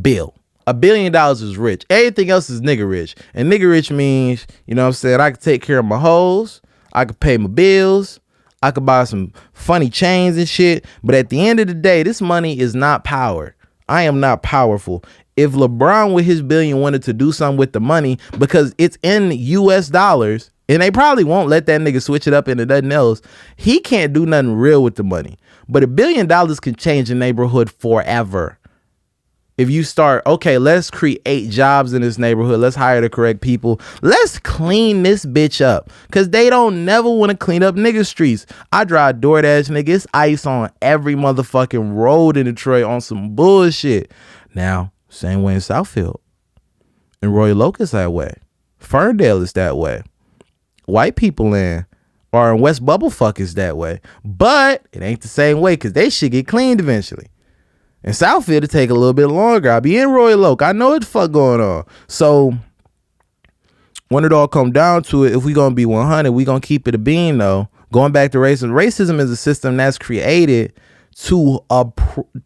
bill. $1 billion is rich. Everything else is nigga rich. And nigga rich means, you know what I'm saying, I can take care of my hoes. I can pay my bills. I could buy some funny chains and shit. But at the end of the day, this money is not power. I am not powerful. If LeBron with his billion wanted to do something with the money, because it's in US dollars, and they probably won't let that nigga switch it up into nothing else, he can't do nothing real with the money. But $1 billion can change a neighborhood forever. If you start, okay, let's create jobs in this neighborhood. Let's hire the correct people. Let's clean this bitch up. Because they don't never want to clean up nigga streets. I drive DoorDash, nigga. It's ice on every motherfucking road in Detroit on some bullshit. Now, same way in Southfield. In Royal Oak is that way. Ferndale is that way. White people land. Or in West Bubblefuck is that way. But it ain't the same way because they should get cleaned eventually. In Southfield, it take a little bit longer. I'll be in Royal Oak. I know what the fuck going on. So when it all come down to it, if we gonna be 100, we gonna keep it a bean though. Going back to racism. Racism is a system that's created to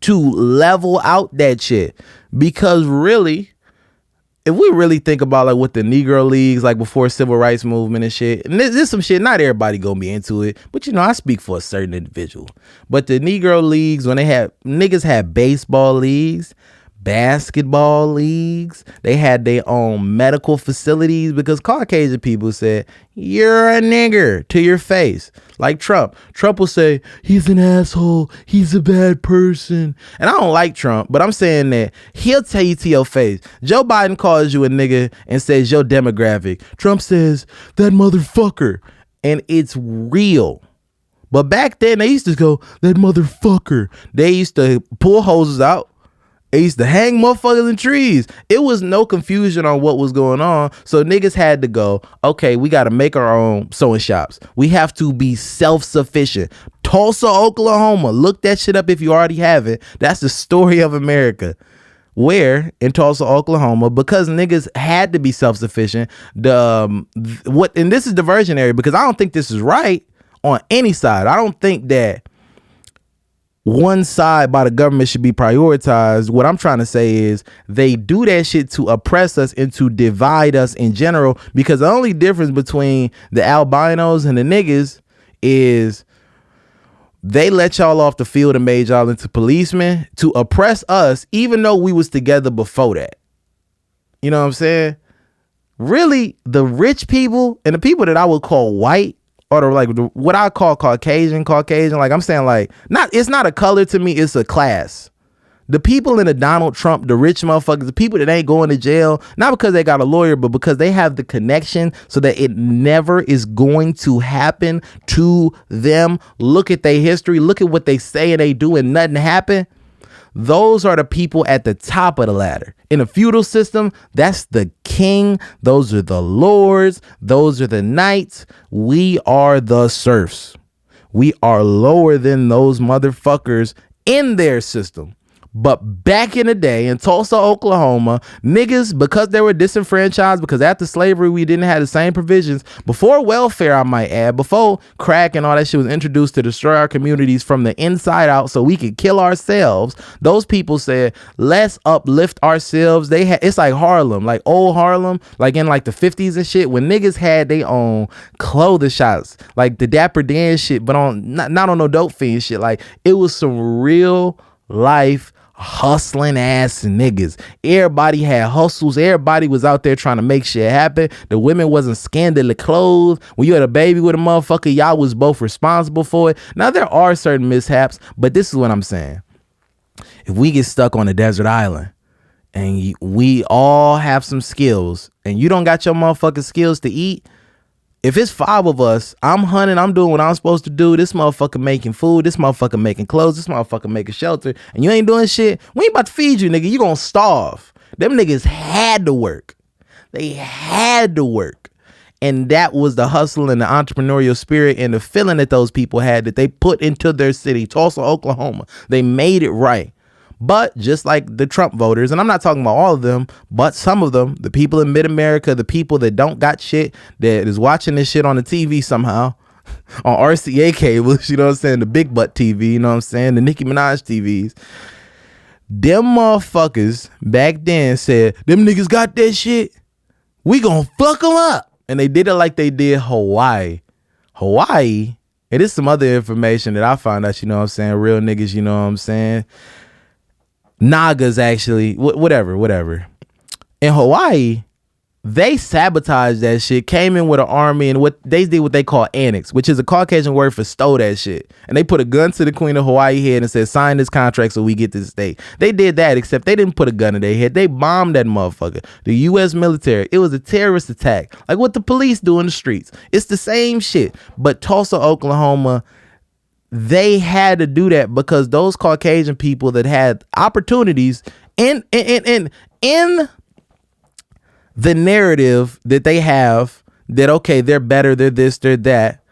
level out that shit. Because really, if we really think about like what the Negro Leagues, like before civil rights movement and shit, and this some shit, not everybody gonna be into it, but you know, I speak for a certain individual. But the Negro Leagues, when niggas had baseball leagues, basketball leagues, they had their own medical facilities because Caucasian people said, you're a nigger to your face. Like Trump. Trump will say, he's an asshole. He's a bad person. And I don't like Trump, but I'm saying that he'll tell you to your face. Joe Biden calls you a nigga and says your demographic. Trump says, that motherfucker. And it's real. But back then, they used to go, that motherfucker. They used to pull hoses out. They used to hang motherfuckers in trees. It was no confusion on what was going on. So niggas had to go, okay, we got to make our own sewing shops. We have to be self-sufficient. Tulsa, Oklahoma. Look that shit up if you already haven't. That's the story of America. Where in Tulsa, Oklahoma, because niggas had to be self-sufficient, and this is diversionary because I don't think this is right on any side. I don't think that one side by the government should be prioritized. What I'm trying to say is they do that shit to oppress us and to divide us in general, because the only difference between the albinos and the niggas is they let y'all off the field and made y'all into policemen to oppress us, even though we was together before that. You know what I'm saying? Really, the rich people and the people that I would call white, or what I call Caucasian, like I'm saying, like, it's not a color to me, it's a class. The people in the Donald Trump, the rich motherfuckers, the people that ain't going to jail, not because they got a lawyer, but because they have the connection so that it never is going to happen to them. Look at their history, look at what they say and they do and nothing happened. Those are the people at the top of the ladder. In a feudal system, that's the king. Those are the lords. Those are the knights. We are the serfs. We are lower than those motherfuckers in their system. But back in the day in Tulsa, Oklahoma, niggas, because they were disenfranchised, because after slavery, we didn't have the same provisions. Before welfare, I might add, before crack and all that shit was introduced to destroy our communities from the inside out so we could kill ourselves, those people said, let's uplift ourselves. It's like Harlem, like old Harlem, like in like the 50s and shit, when niggas had their own clothing shops, like the Dapper Dan shit, but on not on no dope fiend shit. Like it was some real life hustling ass niggas. Everybody had hustles. Everybody was out there trying to make shit happen. The women wasn't scandally clothed. When you had a baby with a motherfucker, y'all was both responsible for it. Now there are certain mishaps, but this is what I'm saying. If we get stuck on a desert island and we all have some skills, and you don't got your motherfucking skills to eat. If it's 5 of us, I'm hunting, I'm doing what I'm supposed to do. This motherfucker making food, this motherfucker making clothes, this motherfucker making shelter, and you ain't doing shit, we ain't about to feed you, nigga. You gonna starve. Them niggas had to work. They had to work. And that was the hustle and the entrepreneurial spirit and the feeling that those people had that they put into their city, Tulsa, Oklahoma. They made it right. But just like the Trump voters, and I'm not talking about all of them, but some of them, the people in mid-America, the people that don't got shit, that is watching this shit on the TV somehow, on RCA cables, you know what I'm saying, the big butt TV, you know what I'm saying, the Nicki Minaj TVs. Them motherfuckers back then said, them niggas got that shit, we gonna fuck them up. And they did it like they did Hawaii. Hawaii, it is some other information that I found out, you know what I'm saying, real niggas, you know what I'm saying, Nagas actually, whatever. In Hawaii, they sabotaged that shit, came in with an army, and what they call annex, which is a Caucasian word for stole that shit. And they put a gun to the Queen of Hawaii head and said, sign this contract so we get this state. They did that, except they didn't put a gun to their head. They bombed that motherfucker. The U.S. military. It was a terrorist attack, like what the police do in the streets. It's the same shit. But Tulsa, Oklahoma, they had to do that because those Caucasian people that had opportunities in the narrative that they have, that okay, they're better, they're this, they're that.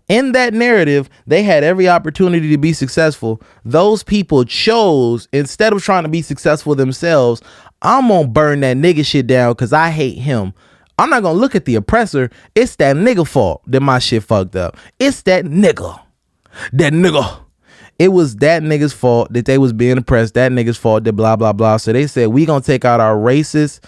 In that narrative, they had every opportunity to be successful. Those people chose, instead of trying to be successful themselves, I'm gonna burn that nigga shit down because I hate him. I'm not gonna look at the oppressor. It's that nigga fault that my shit fucked up. It's that nigga. That nigga. It was that nigga's fault that they was being oppressed. That nigga's fault that blah, blah, blah. So they said, we gonna take out our racist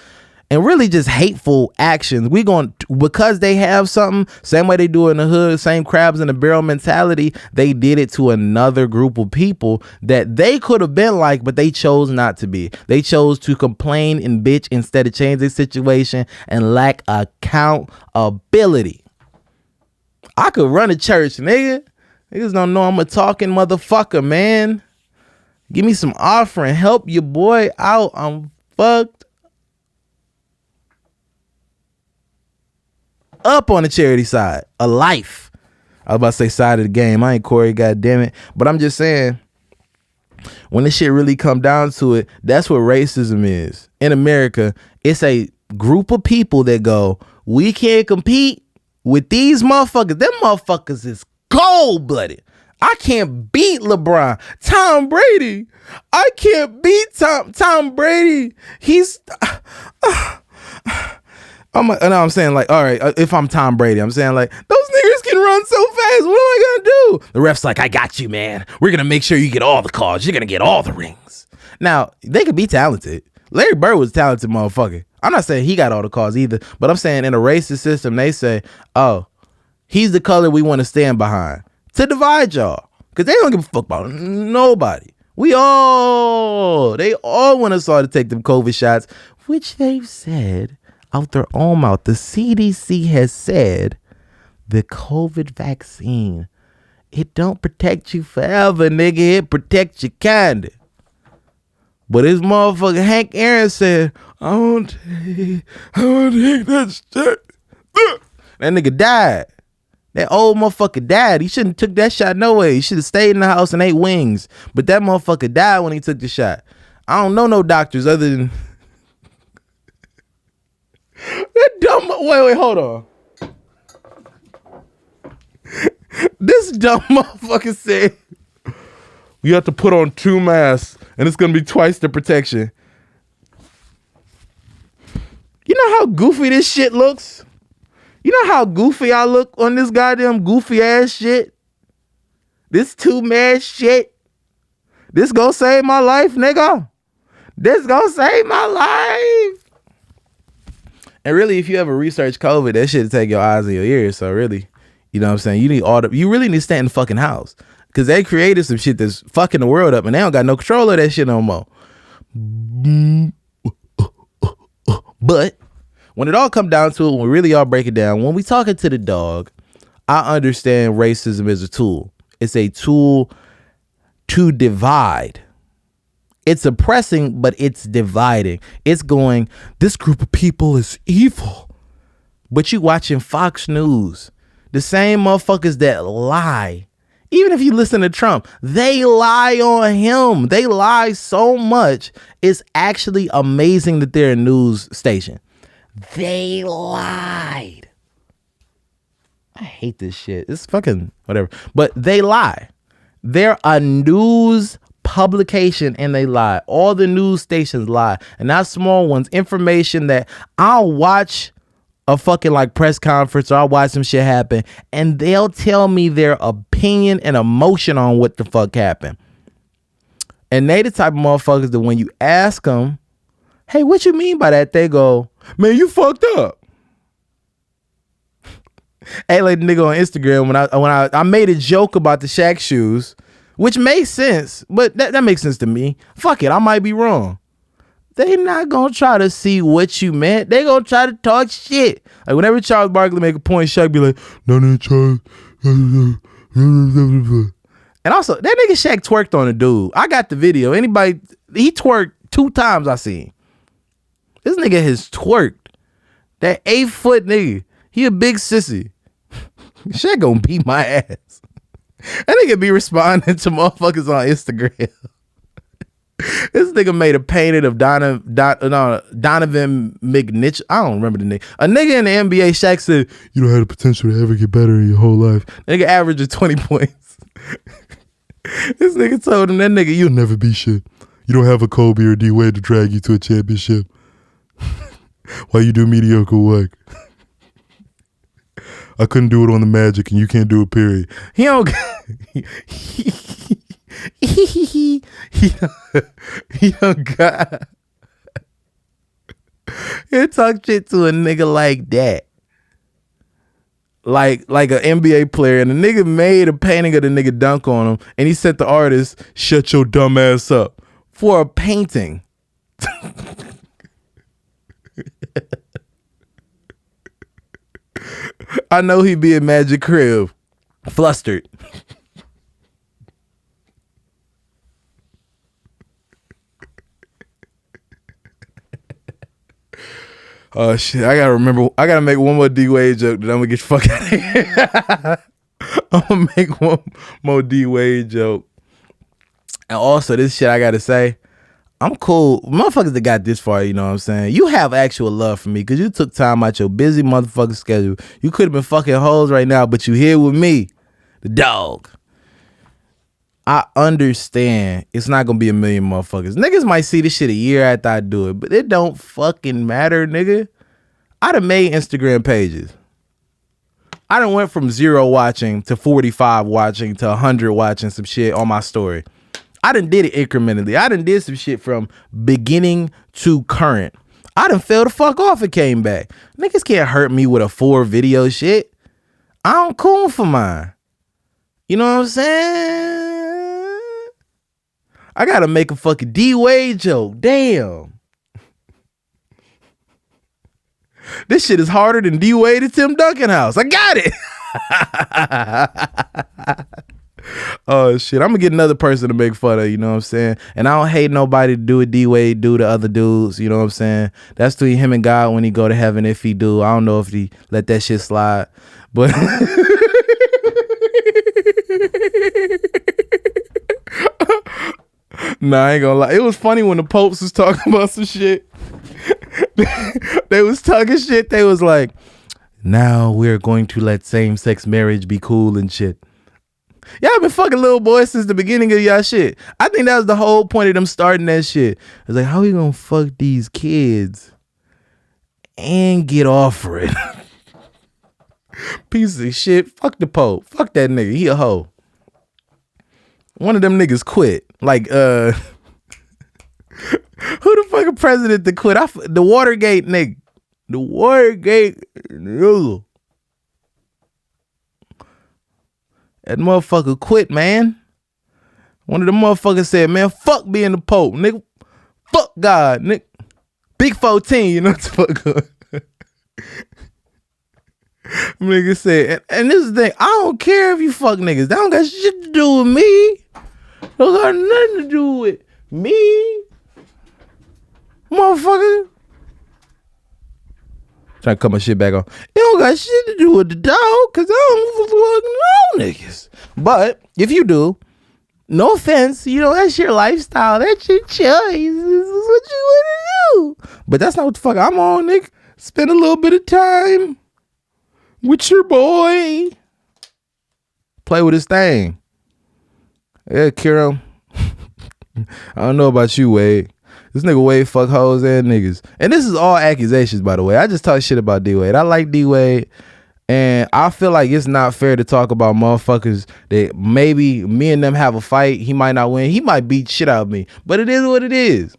and really just hateful actions. We gonna, because they have something, same way they do it in the hood, same crabs in the barrel mentality, they did it to another group of people that they could have been like, but they chose not to be. They chose to complain and bitch instead of change their situation and lack accountability. I could run a church, nigga. Niggas don't know I'm a talking motherfucker, man. Give me some offering. Help your boy out. I'm fucked up on the charity side of life. I was about to say side of the game. I ain't Corey, goddammit. But I'm just saying, when this shit really come down to it, that's what racism is. In America, it's a group of people that go, we can't compete with these motherfuckers. Them motherfuckers is cold-blooded. I can't beat LeBron. Tom Brady. I can't beat Tom Brady. He's I'm saying, like, all right, if I'm Tom Brady, I'm saying, like, those niggas can run so fast. What am I gonna do? The ref's like, I got you, man. We're gonna make sure you get all the calls. You're gonna get all the rings. Now, they could be talented. Larry Bird was a talented motherfucker. I'm not saying he got all the calls either, but I'm saying in a racist system, they say, oh, he's the color we want to stand behind to divide y'all, because they don't give a fuck about nobody. They all want us all to take them COVID shots, which they've said out their own mouth. The CDC has said the COVID vaccine, it don't protect you forever, nigga. It protects you kinda. But this motherfucker Hank Aaron said, I won't take that shit. That nigga died. That old motherfucker died. He shouldn't have took that shot no way. He should have stayed in the house and ate wings. But that motherfucker died when he took the shot. I don't know no doctors other than that dumb. Wait, hold on. This dumb motherfucker said you have to put on 2 masks and it's gonna be twice the protection. You know how goofy this shit looks? You know how goofy I look on this goddamn goofy ass shit? This 2-mask shit? This gonna save my life, nigga. This gonna save my life. And really, if you ever research COVID, that shit take your eyes and your ears. So really, you know what I'm saying? You really need to stay in the fucking house. Because they created some shit that's fucking the world up and they don't got no control of that shit no more. But when it all come down to it, when we really all break it down, when we talking to the dog, I understand racism is a tool. It's a tool to divide. It's oppressing, but it's dividing. It's going, this group of people is evil. But you watching Fox News, the same motherfuckers that lie. Even if you listen to Trump, they lie on him. They lie so much. It's actually amazing that they're a news station. They lied. I hate this shit. It's fucking whatever. But they lie. They're a news publication and they lie. All the news stations lie. And not small ones. Information that I'll watch a fucking like press conference or I'll watch some shit happen and they'll tell me their opinion and emotion on what the fuck happened. And they the type of motherfuckers that when you ask them, hey, what you mean by that? They go, man, you fucked up. Hey, like the nigga on Instagram, when I made a joke about the Shaq shoes, which makes sense, but that makes sense to me. Fuck it, I might be wrong. They not gonna try to see what you meant. They gonna try to talk shit. Like whenever Charles Barkley make a point, Shaq be like, no, Charles. And also, that nigga Shaq twerked on a dude. I got the video. Anybody, he twerked 2 times I seen. This nigga has twerked. That 8-foot nigga, he a big sissy. Shaq gonna beat my ass. That nigga be responding to motherfuckers on Instagram. This nigga made a painting of Donovan McNitch. I don't remember the name. A nigga in the NBA, Shaq said, you don't have the potential to ever get better in your whole life. Nigga averaging 20 points. This nigga told him, that nigga, you'll never be shit. You don't have a Kobe or D-Wade to drag you to a championship. Why you do mediocre work? I couldn't do it on the Magic and you can't do it, period. He don't... he don't got. He'll talk shit to a nigga like that. Like an NBA player, and the nigga made a painting of the nigga dunk on him, and he sent the artist, shut your dumb ass up, for a painting. I know he'd be in Magic crib, flustered. Oh shit! I gotta make one more D-Wade joke. Then I'm gonna get the fuck out of here. I'm gonna make one more D-Wade joke. And also, this shit I gotta say, I'm cool. Motherfuckers that got this far, you know what I'm saying? You have actual love for me because you took time out your busy motherfucking schedule. You could have been fucking hoes right now, but you here with me, the dog. I understand it's not gonna be a million motherfuckers. Niggas might see this shit a year after I do it, but it don't fucking matter, nigga. I done made Instagram pages. I done went from 0 watching to 45 watching to 100 watching some shit on my story. I done did it incrementally. I done did some shit from beginning to current. I done fell the fuck off and came back. Niggas can't hurt me with a 4 video shit. I don't cool for mine. You know what I'm saying? I gotta make a fucking D-Wade joke. Damn. This shit is harder than D-Wade at Tim Duncan house. I got it. Oh shit. I'm gonna get another person to make fun of, you know what I'm saying? And I don't hate nobody to do what D-Wade do to other dudes, you know what I'm saying? That's between him and God when he go to heaven, if he do. I don't know if he let that shit slide. But nah, I ain't gonna lie. It was funny when the popes was talking about some shit. They was talking shit. They was like, now we're going to let same-sex marriage be cool and shit. Y'all been fucking little boys since the beginning of y'all shit. I think that was the whole point of them starting that shit. It's like, how we gonna fuck these kids and get off for it? Piece of shit. Fuck the Pope. Fuck that nigga. He a hoe. One of them niggas quit. Like, who the fucking president that quit? The Watergate nigga. The Watergate nigga. That motherfucker quit, man. One of the motherfuckers said, man, fuck being the Pope, nigga. Fuck God, nigga. Big 14, you know what the fuck going. Nigga said, and this is the thing, I don't care if you fuck niggas. That don't got shit to do with me. Don't got nothing to do with Me? Motherfucker. Trying to cut my shit back on. It don't got shit to do with the dog, cause I don't know niggas. But if you do, no offense, you know, that's your lifestyle. That's your choice. This is what you want to do. But that's not what the fuck I'm on, nigga. Spend a little bit of time with your boy. Play with his thing. Yeah, Kira. I don't know about you, Wade. This nigga Wade fuck hoes and niggas. And this is all accusations, by the way. I just talk shit about D-Wade. I like D-Wade. And I feel like it's not fair to talk about motherfuckers that maybe me and them have a fight. He might not win. He might beat shit out of me. But it is what it is.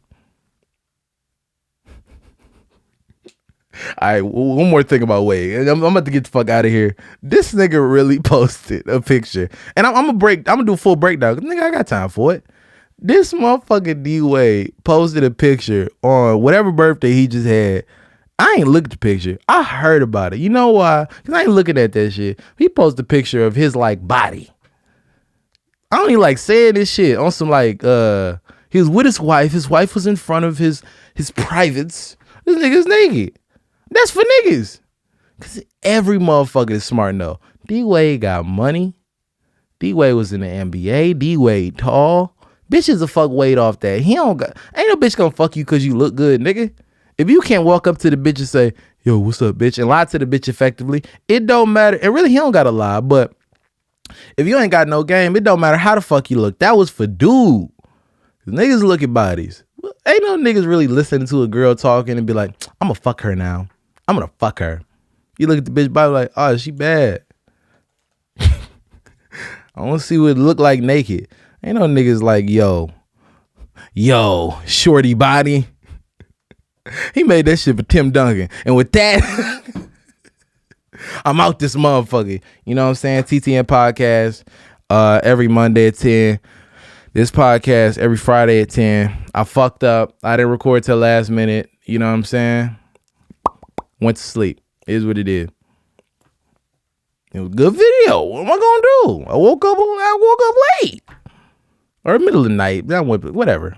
All right, one more thing about Wade. And I'm about to get the fuck out of here. This nigga really posted a picture. And I'm gonna do a full breakdown. Nigga, I got time for it. This motherfucker D-Wade posted a picture on whatever birthday he just had. I ain't looked at the picture. I heard about it. You know why? Because I ain't looking at that shit. He posted a picture of his, like, body. I don't even like saying this shit on some, like, he was with his wife. His wife was in front of his privates. This nigga's naked. That's for niggas. Because every motherfucker is smart enough. D-Wade got money. D-Wade was in the NBA. D-Wade tall. Bitches will fuck Wade off that. He don't got, ain't no bitch gonna fuck you because you look good, nigga. If you can't walk up to the bitch and say, yo, what's up, bitch, and lie to the bitch effectively, it don't matter. And really, he don't gotta lie, but if you ain't got no game, it don't matter how the fuck you look. That was for dude. Niggas look at bodies. Ain't no niggas really listening to a girl talking and be like, I'm gonna fuck her now. I'm gonna fuck her. You look at the bitch body like, oh, she bad. I wanna see what it look like naked. Ain't no niggas like, yo, shorty body. He made that shit for Tim Duncan. And with that, I'm out this motherfucker. You know what I'm saying? TTN podcast every Monday at 10. This podcast every Friday at 10. I fucked up. I didn't record till last minute. You know what I'm saying? Went to sleep. It is what it is. It was a good video. What am I gonna do? I woke up late. Or middle of the night. Whatever.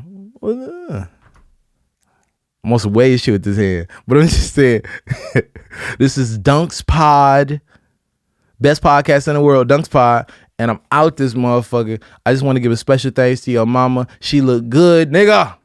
I'm on some way shit with this hand. But I'm just saying, this is Dunks Pod. Best podcast in the world, Dunks Pod. And I'm out this motherfucker. I just want to give a special thanks to your mama. She look good, nigga.